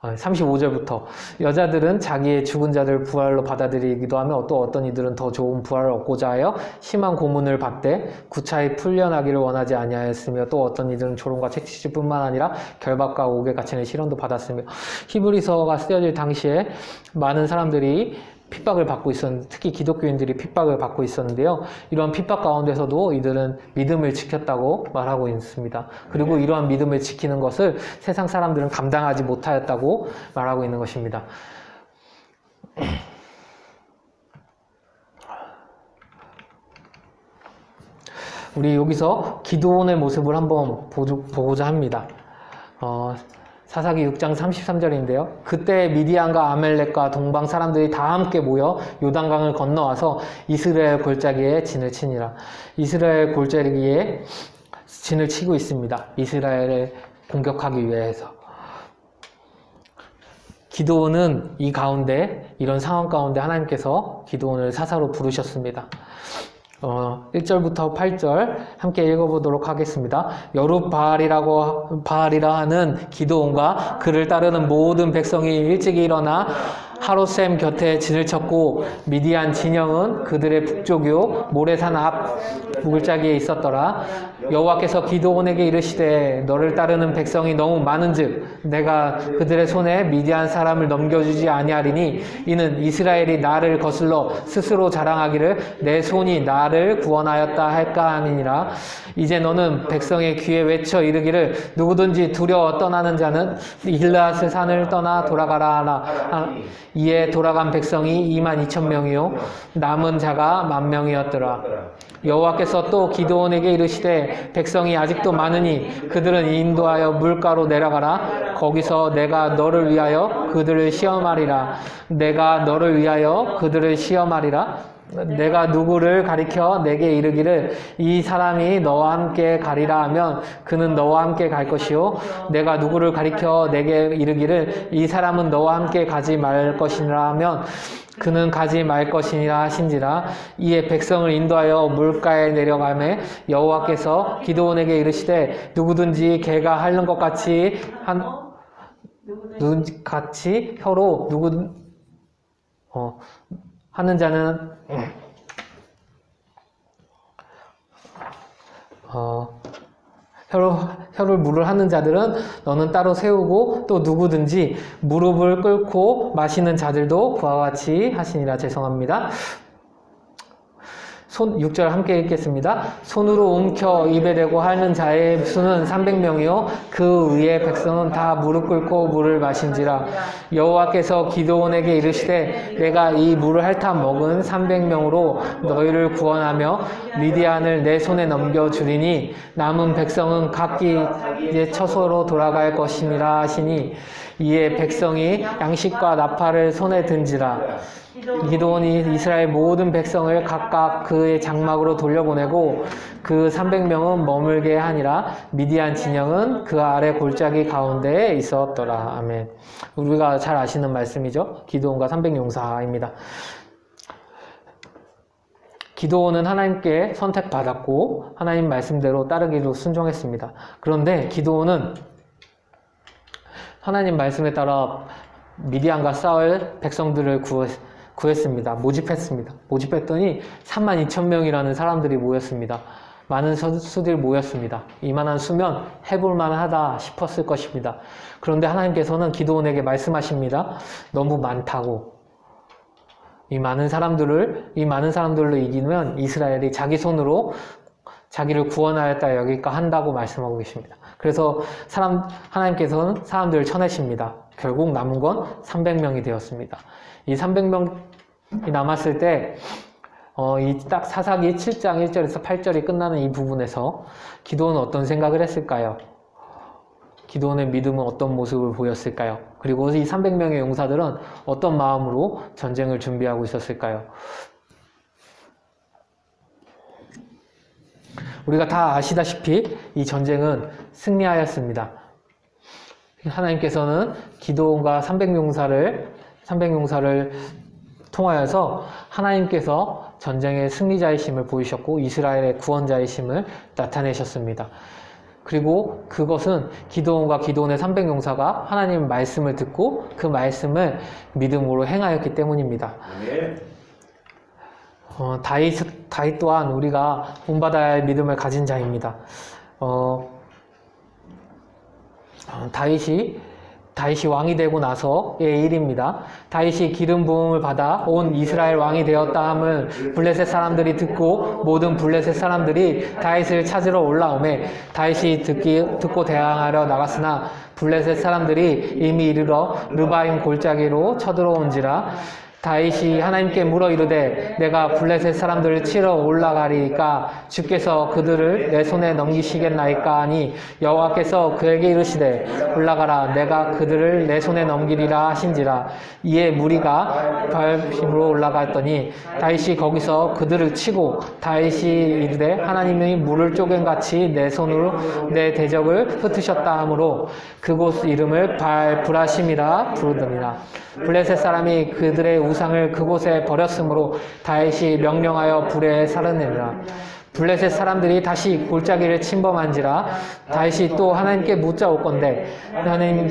35절부터 여자들은 자기의 죽은 자들을 부활로 받아들이기도 하며 또 어떤 이들은 더 좋은 부활을 얻고자 하여 심한 고문을 받되 구차히 풀려나기를 원하지 아니하였으며 또 어떤 이들은 조롱과 채찍질뿐만 아니라 결박과 옥에 갇히는 시련도 받았으며 히브리서가 쓰여질 당시에 많은 사람들이 핍박을 받고 있었는데 특히 기독교인들이 핍박을 받고 있었는데요. 이러한 핍박 가운데서도 이들은 믿음을 지켰다고 말하고 있습니다. 그리고 이러한 믿음을 지키는 것을 세상 사람들은 감당하지 못하였다고 말하고 있는 것입니다. 우리 여기서 기드온의 모습을 한번 보고자 합니다. 사사기 6장 33절인데요. 그때 미디안과 아멜렉과 동방 사람들이 다 함께 모여 요단강을 건너와서 이스라엘 골짜기에 진을 치니라. 이스라엘 골짜기에 진을 치고 있습니다. 이스라엘을 공격하기 위해서. 기드온은 이 가운데, 이런 상황 가운데 하나님께서 기드온을 사사로 부르셨습니다. 1절부터 8절 함께 읽어보도록 하겠습니다. 여룻바알이라 하는 기드온과 그를 따르는 모든 백성이 일찍 일어나 하롯셈 곁에 진을 쳤고 미디안 진영은 그들의 북쪽이요 모레산 앞 물자기에 있었더라. 여호와께서 기드온에게 이르시되 너를 따르는 백성이 너무 많은즉 내가 그들의 손에 미디안 사람을 넘겨주지 아니하리니 이는 이스라엘이 나를 거슬러 스스로 자랑하기를 내 손이 나를 구원하였다 할까 함이니라. 이제 너는 백성의 귀에 외쳐 이르기를 누구든지 두려워 떠나는 자는 길르앗의 산을 떠나 돌아가라 하라. 이에 돌아간 백성이 22,000명이요 남은 자가 10,000명이었더라. 여호와께서 또 기드온에게 이르시되 백성이 아직도 많으니 그들은 인도하여 물가로 내려가라. 거기서 내가 너를 위하여 그들을 시험하리라. 내가 너를 위하여 그들을 시험하리라. 내가 누구를 가리켜 내게 이르기를 이 사람이 너와 함께 가리라 하면 그는 너와 함께 갈 것이요 내가 누구를 가리켜 내게 이르기를 이 사람은 너와 함께 가지 말 것이라 하면 그는 가지 말 것이니라 하신지라. 이에 백성을 인도하여 물가에 내려가매 여호와께서 기드온에게 이르시되 누구든지 개가 핥는 것 같이 같이 혀로 하는 자는 혀를 물을 하는 자들은 너는 따로 세우고 또 누구든지 무릎을 꿇고 마시는 자들도 그와 같이 하시니라. 죄송합니다. 6절 함께 읽겠습니다. 손으로 움켜 입에 대고 하는 자의 수는 300명이요 그 위에 백성은 다 무릎 꿇고 물을 마신지라. 여호와께서 기드온에게 이르시되 내가 이 물을 핥아 먹은 300명으로 너희를 구원하며 미디안을 내 손에 넘겨주리니 남은 백성은 각기 이제 처소로 돌아갈 것이니라 하시니 이에 백성이 양식과 나팔을 손에 든지라. 기드온이 이스라엘 모든 백성을 각각 그의 장막으로 돌려보내고 그 300명은 머물게 하니라. 미디안 진영은 그 아래 골짜기 가운데에 있었더라. 아멘. 우리가 잘 아시는 말씀이죠. 기드온과 300용사입니다. 기드온은 하나님께 선택받았고 하나님 말씀대로 따르기로 순종했습니다. 그런데 기드온은 하나님 말씀에 따라 미디안과 싸울 백성들을 구했습니다. 모집했습니다. 모집했더니 32,000명이라는 사람들이 모였습니다. 많은 수들이 모였습니다. 이만한 수면 해볼만 하다 싶었을 것입니다. 그런데 하나님께서는 기드온에게 말씀하십니다. 너무 많다고. 이 많은 사람들로 이기면 이스라엘이 자기 손으로 자기를 구원하였다 여기까 한다고 말씀하고 계십니다. 그래서 하나님께서는 사람들을 쳐내십니다. 결국 남은 건 300명이 되었습니다. 이 300명이 남았을 때 이 딱 사사기 7장 1절에서 8절이 끝나는 이 부분에서 기드온은 어떤 생각을 했을까요? 기드온의 믿음은 어떤 모습을 보였을까요? 그리고 이 300명의 용사들은 어떤 마음으로 전쟁을 준비하고 있었을까요? 우리가 다 아시다시피 이 전쟁은 승리하였습니다. 하나님께서는 기드온과 300용사를 통하여서 하나님께서 전쟁의 승리자이심을 보이셨고 이스라엘의 구원자이심을 나타내셨습니다. 그리고 그것은 기드온과 기드온의 300용사가 하나님의 말씀을 듣고 그 말씀을 믿음으로 행하였기 때문입니다. 다윗 또한 우리가 본받아야 할 믿음을 가진 자입니다. 다윗이 왕이 되고 나서의 일입니다. 다윗이 기름 부음을 받아 온 이스라엘 왕이 되었다 함을 블레셋 사람들이 듣고 모든 블레셋 사람들이 다윗을 찾으러 올라오매 다윗이 듣고 대항하려 나갔으나 블레셋 사람들이 이미 이르러 르바임 골짜기로 쳐들어온지라 다윗이 하나님께 물어 이르되 내가 블레셋 사람들을 치러 올라가리까 주께서 그들을 내 손에 넘기시겠나이까 하니 여호와께서 그에게 이르시되 올라가라 내가 그들을 내 손에 넘기리라 하신지라 이에 무리가 바알심으로 올라갔더니 다윗이 거기서 그들을 치고 다윗이 이르되 하나님이 물을 쪼갠같이 내 손으로 내 대적을 흩으셨다 하므로 그곳 이름을 바알브라심이라 부르더니라. 블레셋 사람이 그들의 우상을 그곳에 버렸으므로 다윗이 명령하여 불에 살아내니라. 블레셋 사람들이 다시 골짜기를 침범한지라 다윗이 또 하나님께 묻자올건대 하나님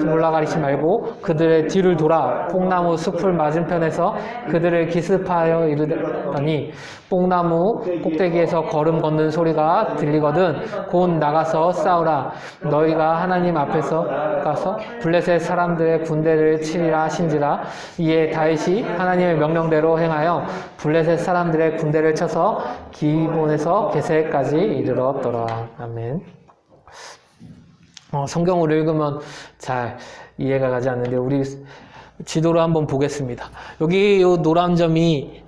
올라가리지 말고 그들의 뒤를 돌아 뽕나무 숲을 맞은편에서 그들을 기습하여 이르더니 뽕나무 꼭대기에서 걸음 걷는 소리가 들리거든 곧 나가서 싸우라. 너희가 하나님 앞에서 가서 블레셋 사람들의 군대를 치리라 하신지라. 이에 다윗이 하나님의 명령대로 행하여 블레셋 사람들의 군대를 쳐서 기본에서 게셀까지 이르렀더라. 아멘. 성경을 읽으면 잘 이해가 가지 않는데 우리 지도로 한번 보겠습니다. 여기 노란 점이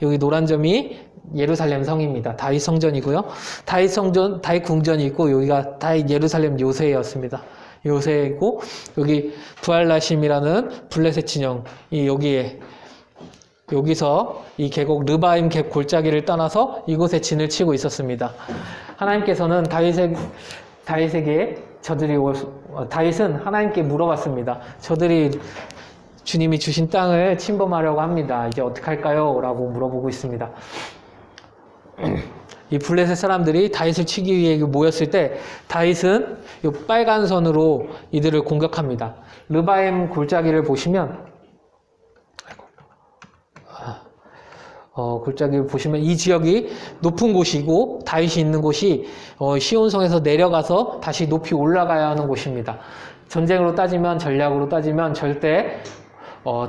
예루살렘 성입니다. 다윗 성전이고요. 다윗 궁전이 있고 여기가 다윗 예루살렘 요새였습니다. 요새이고 여기 부알라심이라는 블레셋 진영이 여기서 이 계곡 르바임 갭 골짜기를 떠나서 이곳에 진을 치고 있었습니다. 하나님께서는 다윗은 하나님께 물어봤습니다. 저들이 주님이 주신 땅을 침범하려고 합니다. 이제 어떻게 할까요? 라고 물어보고 있습니다. 이 블레셋 사람들이 다윗을 치기 위해 모였을 때 다윗은 이 빨간 선으로 이들을 공격합니다. 르바임 골짜기를 보시면 골짜기를 보시면 이 지역이 높은 곳이고 다윗이 있는 곳이 시온성에서 내려가서 다시 높이 올라가야 하는 곳입니다. 전쟁으로 따지면 전략으로 따지면 절대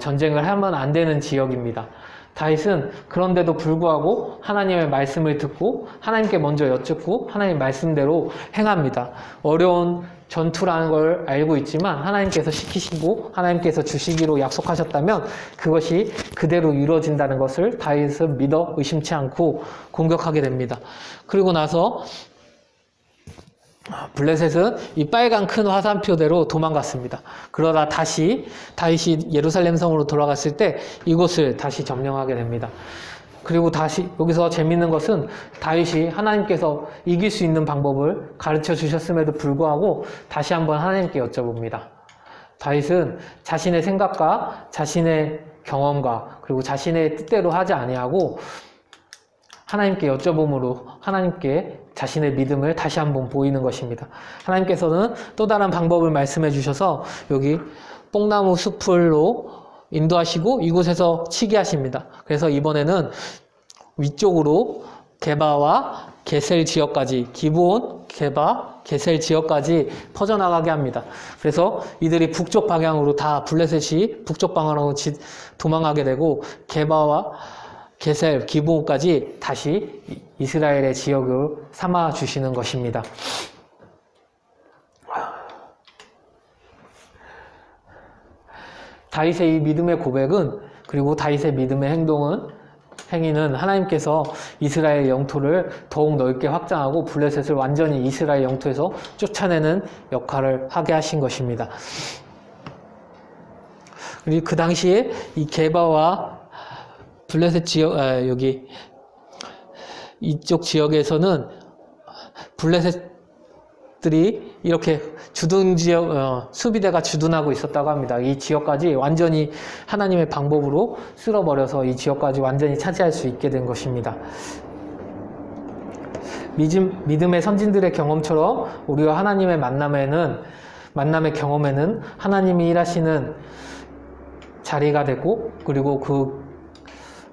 전쟁을 하면 안 되는 지역입니다. 다윗은 그런데도 불구하고 하나님의 말씀을 듣고 하나님께 먼저 여쭙고 하나님의 말씀대로 행합니다. 어려운 전투라는 걸 알고 있지만 하나님께서 시키시고 하나님께서 주시기로 약속하셨다면 그것이 그대로 이루어진다는 것을 다윗은 믿어 의심치 않고 공격하게 됩니다. 그리고 나서 블레셋은 이 빨간 큰 화살표대로 도망갔습니다. 그러다 다시 다윗이 예루살렘 성으로 돌아갔을 때 이곳을 다시 점령하게 됩니다. 그리고 다시 여기서 재밌는 것은 다윗이 하나님께서 이길 수 있는 방법을 가르쳐 주셨음에도 불구하고 다시 한번 하나님께 여쭤봅니다. 다윗은 자신의 생각과 자신의 경험과 그리고 자신의 뜻대로 하지 아니하고 하나님께 여쭤봄으로 하나님께 자신의 믿음을 다시 한번 보이는 것입니다. 하나님께서는 또 다른 방법을 말씀해 주셔서 여기 뽕나무 숲으로 인도하시고 이곳에서 치게 하십니다. 그래서 이번에는 위쪽으로 게바와 게셀 지역까지 기브온, 게바, 게셀 지역까지 퍼져나가게 합니다. 그래서 이들이 북쪽 방향으로 다 블레셋이 북쪽 방향으로 도망가게 되고 게바와 게셀, 기브온까지 다시 이스라엘의 지역을 삼아 주시는 것입니다. 다윗의 이 믿음의 고백은 그리고 다윗의 믿음의 행위는 하나님께서 이스라엘 영토를 더욱 넓게 확장하고 블레셋을 완전히 이스라엘 영토에서 쫓아내는 역할을 하게 하신 것입니다. 그리고 그 당시에 이 게바와 블레셋 지역, 여기 이쪽 지역에서는 블레셋 들이 이렇게 주둔 지역, 수비대가 주둔하고 있었다고 합니다. 이 지역까지 완전히 하나님의 방법으로 쓸어버려서 이 지역까지 완전히 차지할 수 있게 된 것입니다. 믿음의 선진들의 경험처럼 우리와 하나님의 만남의 경험에는 하나님이 일하시는 자리가 되고, 그리고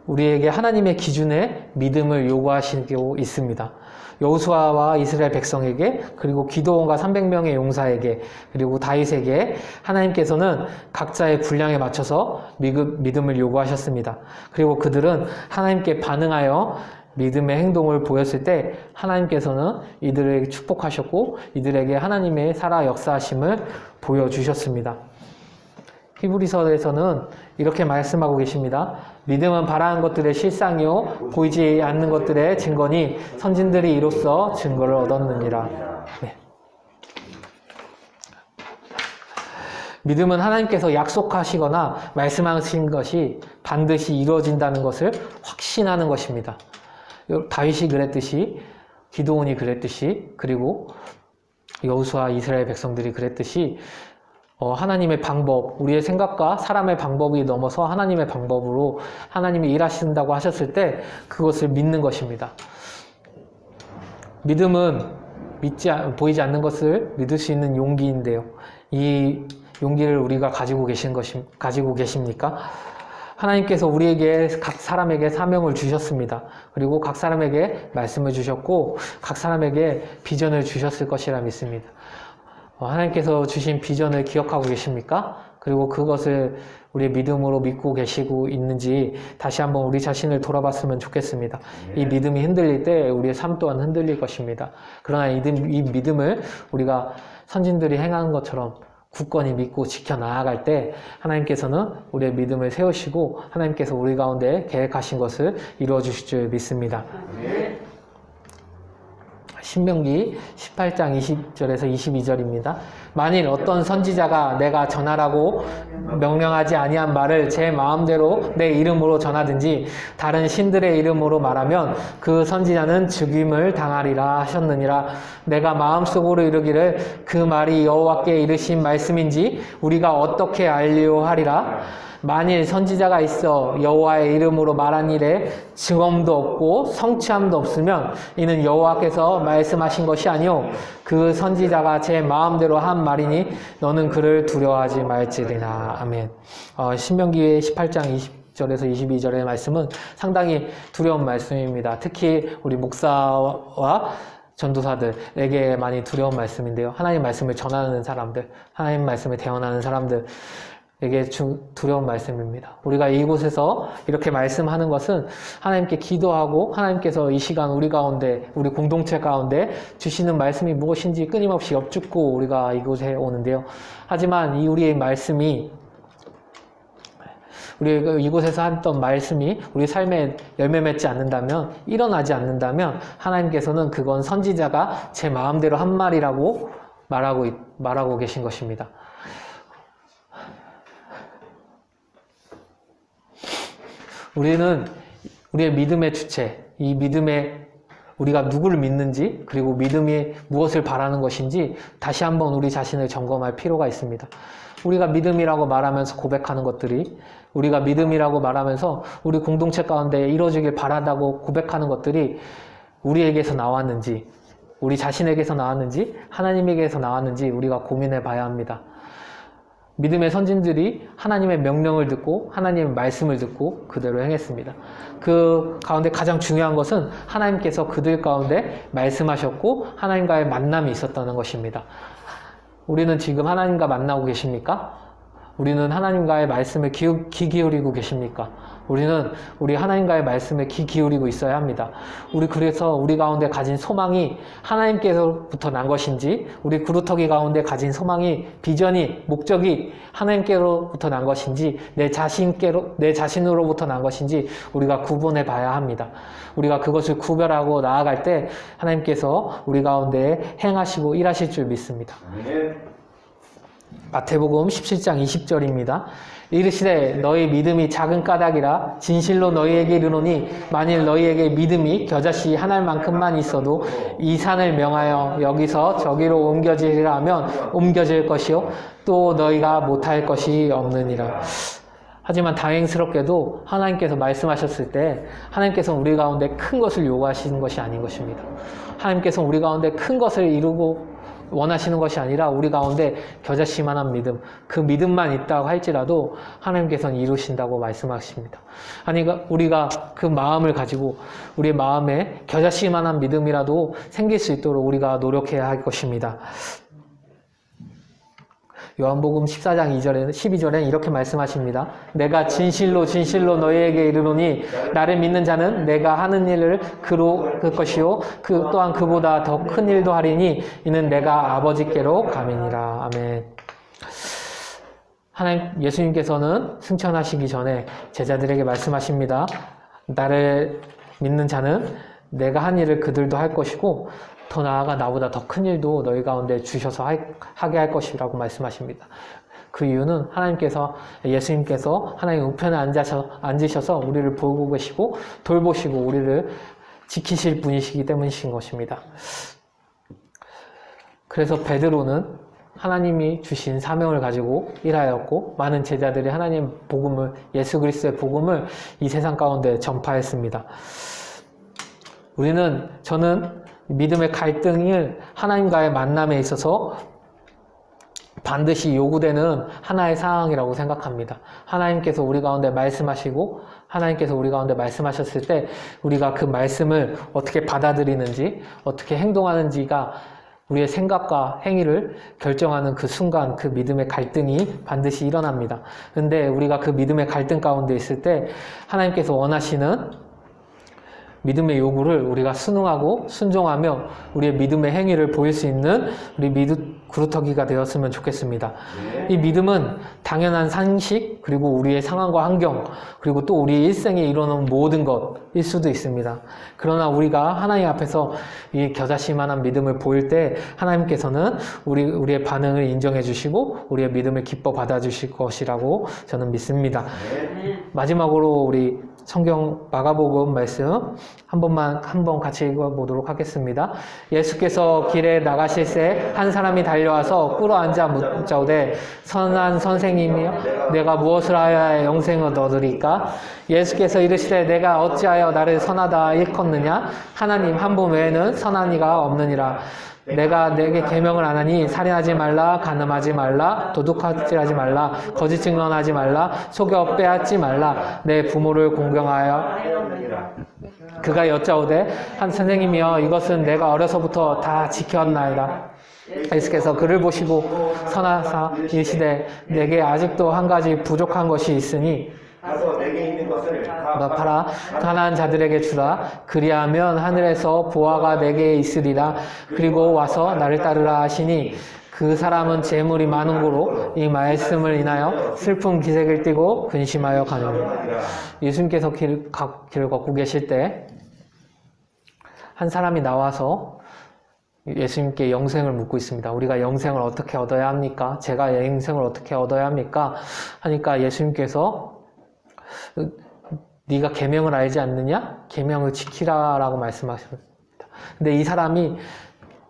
우리에게 하나님의 기준에 믿음을 요구하시고 있습니다. 여호수아와 이스라엘 백성에게, 그리고 기드온과 300명의 용사에게, 그리고 다윗에게 하나님께서는 각자의 분량에 맞춰서 믿음을 요구하셨습니다. 그리고 그들은 하나님께 반응하여 믿음의 행동을 보였을 때 하나님께서는 이들에게 축복하셨고 이들에게 하나님의 살아 역사하심을 보여주셨습니다. 히브리서에서는 이렇게 말씀하고 계십니다. 믿음은 바라는 것들의 실상이요 보이지 않는 것들의 증거니 선진들이 이로써 증거를 얻었느니라. 네. 믿음은 하나님께서 약속하시거나 말씀하신 것이 반드시 이루어진다는 것을 확신하는 것입니다. 다윗이 그랬듯이, 기드온이 그랬듯이, 그리고 여호수아 이스라엘 백성들이 그랬듯이 하나님의 방법, 우리의 생각과 사람의 방법이 넘어서 하나님의 방법으로 하나님이 일하신다고 하셨을 때 그것을 믿는 것입니다. 믿음은 보이지 않는 것을 믿을 수 있는 용기인데요. 이 용기를 우리가 가지고 계십니까? 하나님께서 우리에게 각 사람에게 사명을 주셨습니다. 그리고 각 사람에게 말씀을 주셨고 각 사람에게 비전을 주셨을 것이라 믿습니다. 하나님께서 주신 비전을 기억하고 계십니까? 그리고 그것을 우리의 믿음으로 믿고 계시고 있는지 다시 한번 우리 자신을 돌아봤으면 좋겠습니다. 이 믿음이 흔들릴 때 우리의 삶 또한 흔들릴 것입니다. 그러나 이 믿음을 우리가 선진들이 행하는 것처럼 굳건히 믿고 지켜나아갈 때 하나님께서는 우리의 믿음을 세우시고 하나님께서 우리 가운데 계획하신 것을 이루어 주실 줄 믿습니다. 신명기 18장 20절에서 22절입니다. 만일 어떤 선지자가 내가 전하라고 명령하지 아니한 말을 제 마음대로 내 이름으로 전하든지 다른 신들의 이름으로 말하면 그 선지자는 죽임을 당하리라 하셨느니라. 내가 마음속으로 이르기를 그 말이 여호와께 이르신 말씀인지 우리가 어떻게 알리오 하리라. 만일 선지자가 있어 여호와의 이름으로 말한 일에 증언도 없고 성취함도 없으면 이는 여호와께서 말씀하신 것이 아니오 그 선지자가 제 마음대로 한 말이니 너는 그를 두려워하지 말지니라. 아멘. 신명기 18장 20절에서 22절의 말씀은 상당히 두려운 말씀입니다. 특히 우리 목사와 전도사들에게 많이 두려운 말씀인데요. 하나님 말씀을 전하는 사람들, 하나님 말씀을 대언하는 사람들 에게 두려운 말씀입니다. 우리가 이곳에서 이렇게 말씀하는 것은 하나님께 기도하고 하나님께서 이 시간 우리 가운데, 우리 공동체 가운데 주시는 말씀이 무엇인지 끊임없이 엽죽고 우리가 이곳에 오는데요. 하지만 우리의 말씀이, 우리 이곳에서 했던 말씀이 우리 삶에 열매 맺지 않는다면, 일어나지 않는다면 하나님께서는 그건 선지자가 제 마음대로 한 말이라고 말하고 계신 것입니다. 우리는 우리의 믿음의 주체, 이 믿음의 우리가 누구를 믿는지, 그리고 믿음이 무엇을 바라는 것인지 다시 한번 우리 자신을 점검할 필요가 있습니다. 우리가 믿음이라고 말하면서 고백하는 것들이, 우리가 믿음이라고 말하면서 우리 공동체 가운데 이루어지길 바란다고 고백하는 것들이 우리에게서 나왔는지, 우리 자신에게서 나왔는지, 하나님에게서 나왔는지 우리가 고민해 봐야 합니다. 믿음의 선진들이 하나님의 명령을 듣고 하나님의 말씀을 듣고 그대로 행했습니다. 그 가운데 가장 중요한 것은 하나님께서 그들 가운데 말씀하셨고 하나님과의 만남이 있었다는 것입니다. 우리는 지금 하나님과 만나고 계십니까? 우리는 하나님과의 말씀에 귀 기울이고 계십니까? 우리는 우리 하나님과의 말씀에 귀 기울이고 있어야 합니다. 그래서 우리 가운데 가진 소망이 하나님께로부터 난 것인지, 우리 구루터기 가운데 가진 소망이, 비전이, 목적이 하나님께로부터 난 것인지, 내 자신으로부터 난 것인지 우리가 구분해 봐야 합니다. 우리가 그것을 구별하고 나아갈 때 하나님께서 우리 가운데 행하시고 일하실 줄 믿습니다. 마태복음 17장 20절입니다. 이르시되 너희 믿음이 작은 까닭이라 진실로 너희에게 이르노니 만일 너희에게 믿음이 겨자씨 한 알만큼만 있어도 이 산을 명하여 여기서 저기로 옮겨지리라 하면 옮겨질 것이요 또 너희가 못할 것이 없느니라. 하지만 다행스럽게도 하나님께서 말씀하셨을 때 하나님께서 우리 가운데 큰 것을 요구하시는 것이 아닌 것입니다. 하나님께서 우리 가운데 큰 것을 이루고 원하시는 것이 아니라 우리 가운데 겨자씨만한 믿음, 그 믿음만 있다고 할지라도 하나님께서는 이루신다고 말씀하십니다. 아니, 우리가 그 마음을 가지고 우리의 마음에 겨자씨만한 믿음이라도 생길 수 있도록 우리가 노력해야 할 것입니다. 요한복음 14장 12절에는 이렇게 말씀하십니다. 내가 진실로 진실로 너희에게 이르노니 나를 믿는 자는 내가 하는 일을 그로 그 것이요 또한 그보다 더 큰 일도 하리니 이는 내가 아버지께로 감이니라. 아멘. 하나님 예수님께서는 승천하시기 전에 제자들에게 말씀하십니다. 나를 믿는 자는 내가 한 일을 그들도 할 것이고 더 나아가 나보다 더 큰 일도 너희 가운데 주셔서 하게 할 것이라고 말씀하십니다. 그 이유는 예수님께서 하나님 우편에 앉으셔서 우리를 보고 계시고 돌보시고 우리를 지키실 분이시기 때문이신 것입니다. 그래서 베드로는 하나님이 주신 사명을 가지고 일하였고 많은 제자들이 하나님 복음을, 예수 그리스도의 복음을 이 세상 가운데 전파했습니다. 저는 믿음의 갈등을 하나님과의 만남에 있어서 반드시 요구되는 하나의 상황이라고 생각합니다. 하나님께서 우리 가운데 말씀하시고 하나님께서 우리 가운데 말씀하셨을 때 우리가 그 말씀을 어떻게 받아들이는지 어떻게 행동하는지가 우리의 생각과 행위를 결정하는 그 순간 그 믿음의 갈등이 반드시 일어납니다. 그런데 우리가 그 믿음의 갈등 가운데 있을 때 하나님께서 원하시는 믿음의 요구를 우리가 순응하고 순종하며 우리의 믿음의 행위를 보일 수 있는 우리 믿음 그루터기가 되었으면 좋겠습니다. 이 믿음은 당연한 상식, 그리고 우리의 상황과 환경, 그리고 또 우리 일생에 이루는 모든 것일 수도 있습니다. 그러나 우리가 하나님 앞에서 이 겨자씨만한 믿음을 보일 때 하나님께서는 우리의 반응을 인정해 주시고 우리의 믿음을 기뻐 받아 주실 것이라고 저는 믿습니다. 마지막으로 우리 성경 마가복음 말씀 한 번 같이 읽어보도록 하겠습니다. 예수께서 길에 나가실새 한 사람이 달려와서 꿇어 앉아 묻자오되 선한 선생님이여 내가 무엇을 하여야 영생을 얻으리까? 예수께서 이르시되 내가 어찌하여 나를 선하다 일컫느냐? 하나님 한 분 외에는 선한 이가 없느니라. 내가 내게 계명을 안 하니 살인하지 말라, 간음하지 말라, 도둑질하지 말라, 거짓 증언하지 말라, 속여 빼앗지 말라, 내 부모를 공경하여. 그가 여짜오되 한 선생님이여 이것은 내가 어려서부터 다 지켰나이다. 예수께서 그를 보시고 선하사 이르시되 내게 아직도 한 가지 부족한 것이 있으니 가서 내게 있는 것을 다 팔아 가난한 자들에게 주라. 그리하면 하늘에서 보화가 내게 있으리라. 그리고 와서 나를 따르라 하시니 그 사람은 재물이 많은 고로 이 말씀을 인하여 슬픈 기색을 띠고 근심하여 가느니라. 예수님께서 길을 걷고 계실 때 한 사람이 나와서 예수님께 영생을 묻고 있습니다. 우리가 영생을 어떻게 얻어야 합니까? 제가 영생을 어떻게 얻어야 합니까? 하니까 예수님께서 네가 계명을 알지 않느냐? 계명을 지키라라고 말씀하십니다. 근데 이 사람이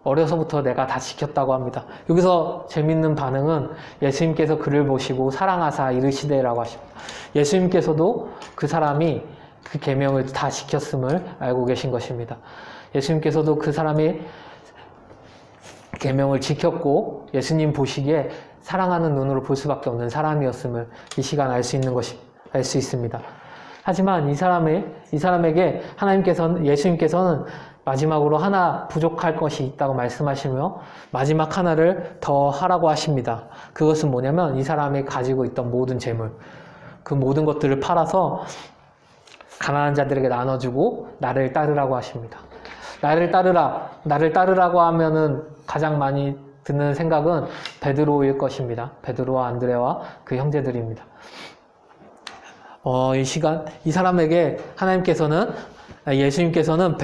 어려서부터 내가 다 지켰다고 합니다. 여기서 재밌는 반응은 예수님께서 그를 보시고 사랑하사 이르시되라고 하십니다. 예수님께서도 그 사람이 그 계명을 다 지켰음을 알고 계신 것입니다. 예수님께서도 그 사람이 계명을 지켰고 예수님 보시기에 사랑하는 눈으로 볼 수밖에 없는 사람이었음을 이 시간 알 수 있습니다. 하지만 이 사람에게 예수님께서는 마지막으로 하나 부족할 것이 있다고 말씀하시며 마지막 하나를 더 하라고 하십니다. 그것은 뭐냐면 이 사람이 가지고 있던 모든 재물, 그 모든 것들을 팔아서 가난한 자들에게 나눠주고 나를 따르라고 하십니다. 나를 따르라고 하면은 가장 많이 드는 생각은 베드로일 것입니다. 베드로와 안드레와 그 형제들입니다. 이 사람에게 예수님께서는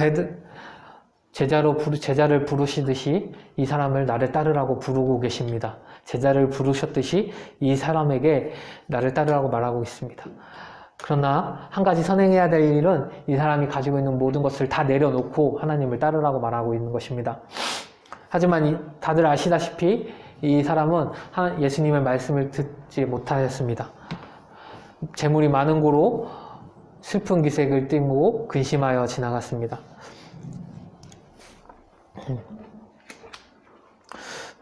제자를 부르시듯이 이 사람을 나를 따르라고 부르고 계십니다. 제자를 부르셨듯이 이 사람에게 나를 따르라고 말하고 있습니다. 그러나 한 가지 선행해야 될 일은 이 사람이 가지고 있는 모든 것을 다 내려놓고 하나님을 따르라고 말하고 있는 것입니다. 하지만 다들 아시다시피 이 사람은 예수님의 말씀을 듣지 못하였습니다. 재물이 많은 고로 슬픈 기색을 띠고 근심하여 지나갔습니다.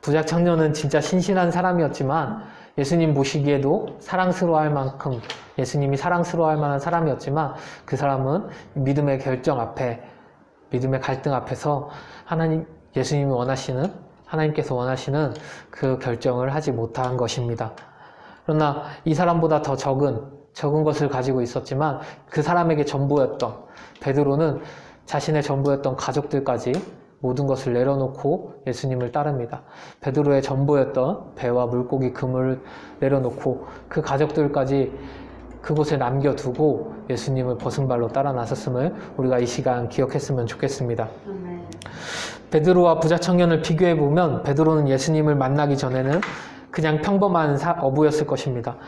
부자 청년은 진짜 신실한 사람이었지만 예수님 보시기에도 사랑스러워할 만큼 예수님이 사랑스러워할 만한 사람이었지만 그 사람은 믿음의 결정 앞에, 믿음의 갈등 앞에서 하나님께서 원하시는 그 결정을 하지 못한 것입니다. 그러나 이 사람보다 더 적은 것을 가지고 있었지만 그 사람에게 전부였던 베드로는 자신의 전부였던 가족들까지 모든 것을 내려놓고 예수님을 따릅니다. 베드로의 전부였던 배와 물고기 그물을 내려놓고 그 가족들까지 그곳에 남겨두고 예수님을 벗은발로 따라 나섰음을 우리가 이 시간 기억했으면 좋겠습니다. 베드로와 부자 청년을 비교해보면 베드로는 예수님을 만나기 전에는 그냥 평범한 어부였을 것입니다.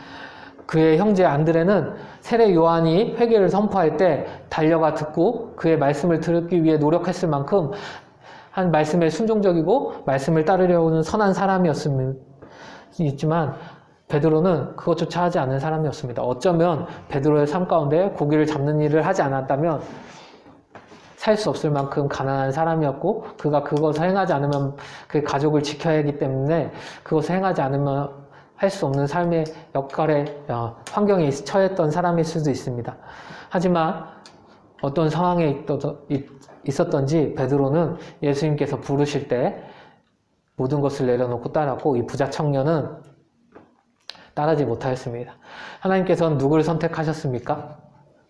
그의 형제 안드레는 세례 요한이 회개를 선포할 때 달려가 듣고 그의 말씀을 듣기 위해 노력했을 만큼 한 말씀에 순종적이고 말씀을 따르려는 선한 사람이었지만 베드로는 그것조차 하지 않은 사람이었습니다. 어쩌면 베드로의 삶 가운데 고기를 잡는 일을 하지 않았다면 살 수 없을 만큼 가난한 사람이었고 그가 그것을 행하지 않으면 그 가족을 지켜야 하기 때문에 그것을 행하지 않으면 할 수 없는 삶의 환경에 처했던 사람일 수도 있습니다. 하지만 어떤 상황에 있었던지 베드로는 예수님께서 부르실 때 모든 것을 내려놓고 따랐고 이 부자 청년은 따르지 못하였습니다. 하나님께서는 누구를 선택하셨습니까?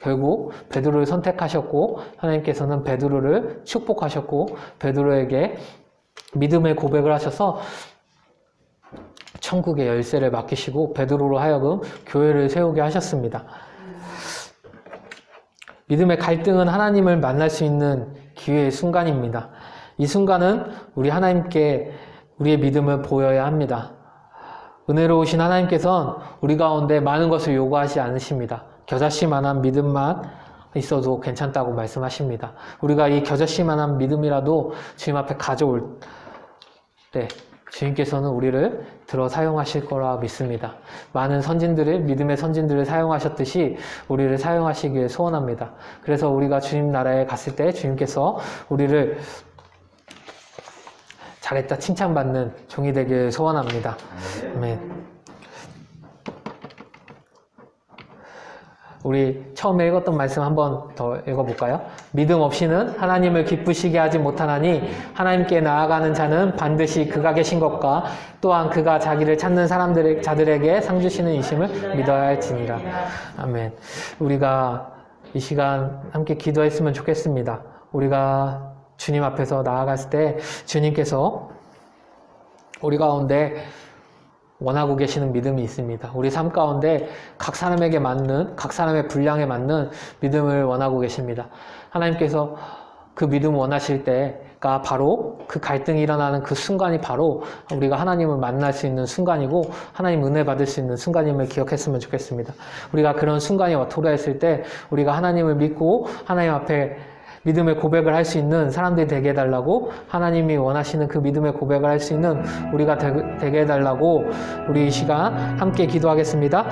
결국 베드로를 선택하셨고 하나님께서는 베드로를 축복하셨고 베드로에게 믿음의 고백을 하셔서 천국의 열쇠를 맡기시고 베드로로 하여금 교회를 세우게 하셨습니다. 믿음의 갈등은 하나님을 만날 수 있는 기회의 순간입니다. 이 순간은 우리 하나님께 우리의 믿음을 보여야 합니다. 은혜로우신 하나님께서는 우리 가운데 많은 것을 요구하지 않으십니다. 겨자씨만한 믿음만 있어도 괜찮다고 말씀하십니다. 우리가 이 겨자씨만한 믿음이라도 주님 앞에 가져올 때 주님께서는 우리를 들어 사용하실 거라 믿습니다. 많은 믿음의 선진들을 사용하셨듯이 우리를 사용하시길 소원합니다. 그래서 우리가 주님 나라에 갔을 때 주님께서 우리를 잘했다 칭찬받는 종이 되길 소원합니다. 아멘. 우리 처음에 읽었던 말씀 한번 더 읽어볼까요? 믿음 없이는 하나님을 기쁘시게 하지 못하나니 하나님께 나아가는 자는 반드시 그가 계신 것과 또한 그가 자기를 찾는 자들에게 상 주시는 이심을 믿어야 할지니라. 아멘. 우리가 이 시간 함께 기도했으면 좋겠습니다. 우리가 주님 앞에서 나아갔을 때 주님께서 우리 가운데 원하고 계시는 믿음이 있습니다. 우리 삶 가운데 각 사람에게 맞는, 각 사람의 분량에 맞는 믿음을 원하고 계십니다. 하나님께서 그 믿음 원하실 때가 바로 그 갈등이 일어나는 그 순간이 바로 우리가 하나님을 만날 수 있는 순간이고 하나님 은혜 받을 수 있는 순간임을 기억했으면 좋겠습니다. 우리가 그런 순간이 도래했을 때 우리가 하나님을 믿고 하나님 앞에 믿음의 고백을 할 수 있는 사람들이 되게 해달라고 하나님이 원하시는 그 믿음의 고백을 할 수 있는 우리가 되게 해달라고 우리 이 시간 함께 기도하겠습니다.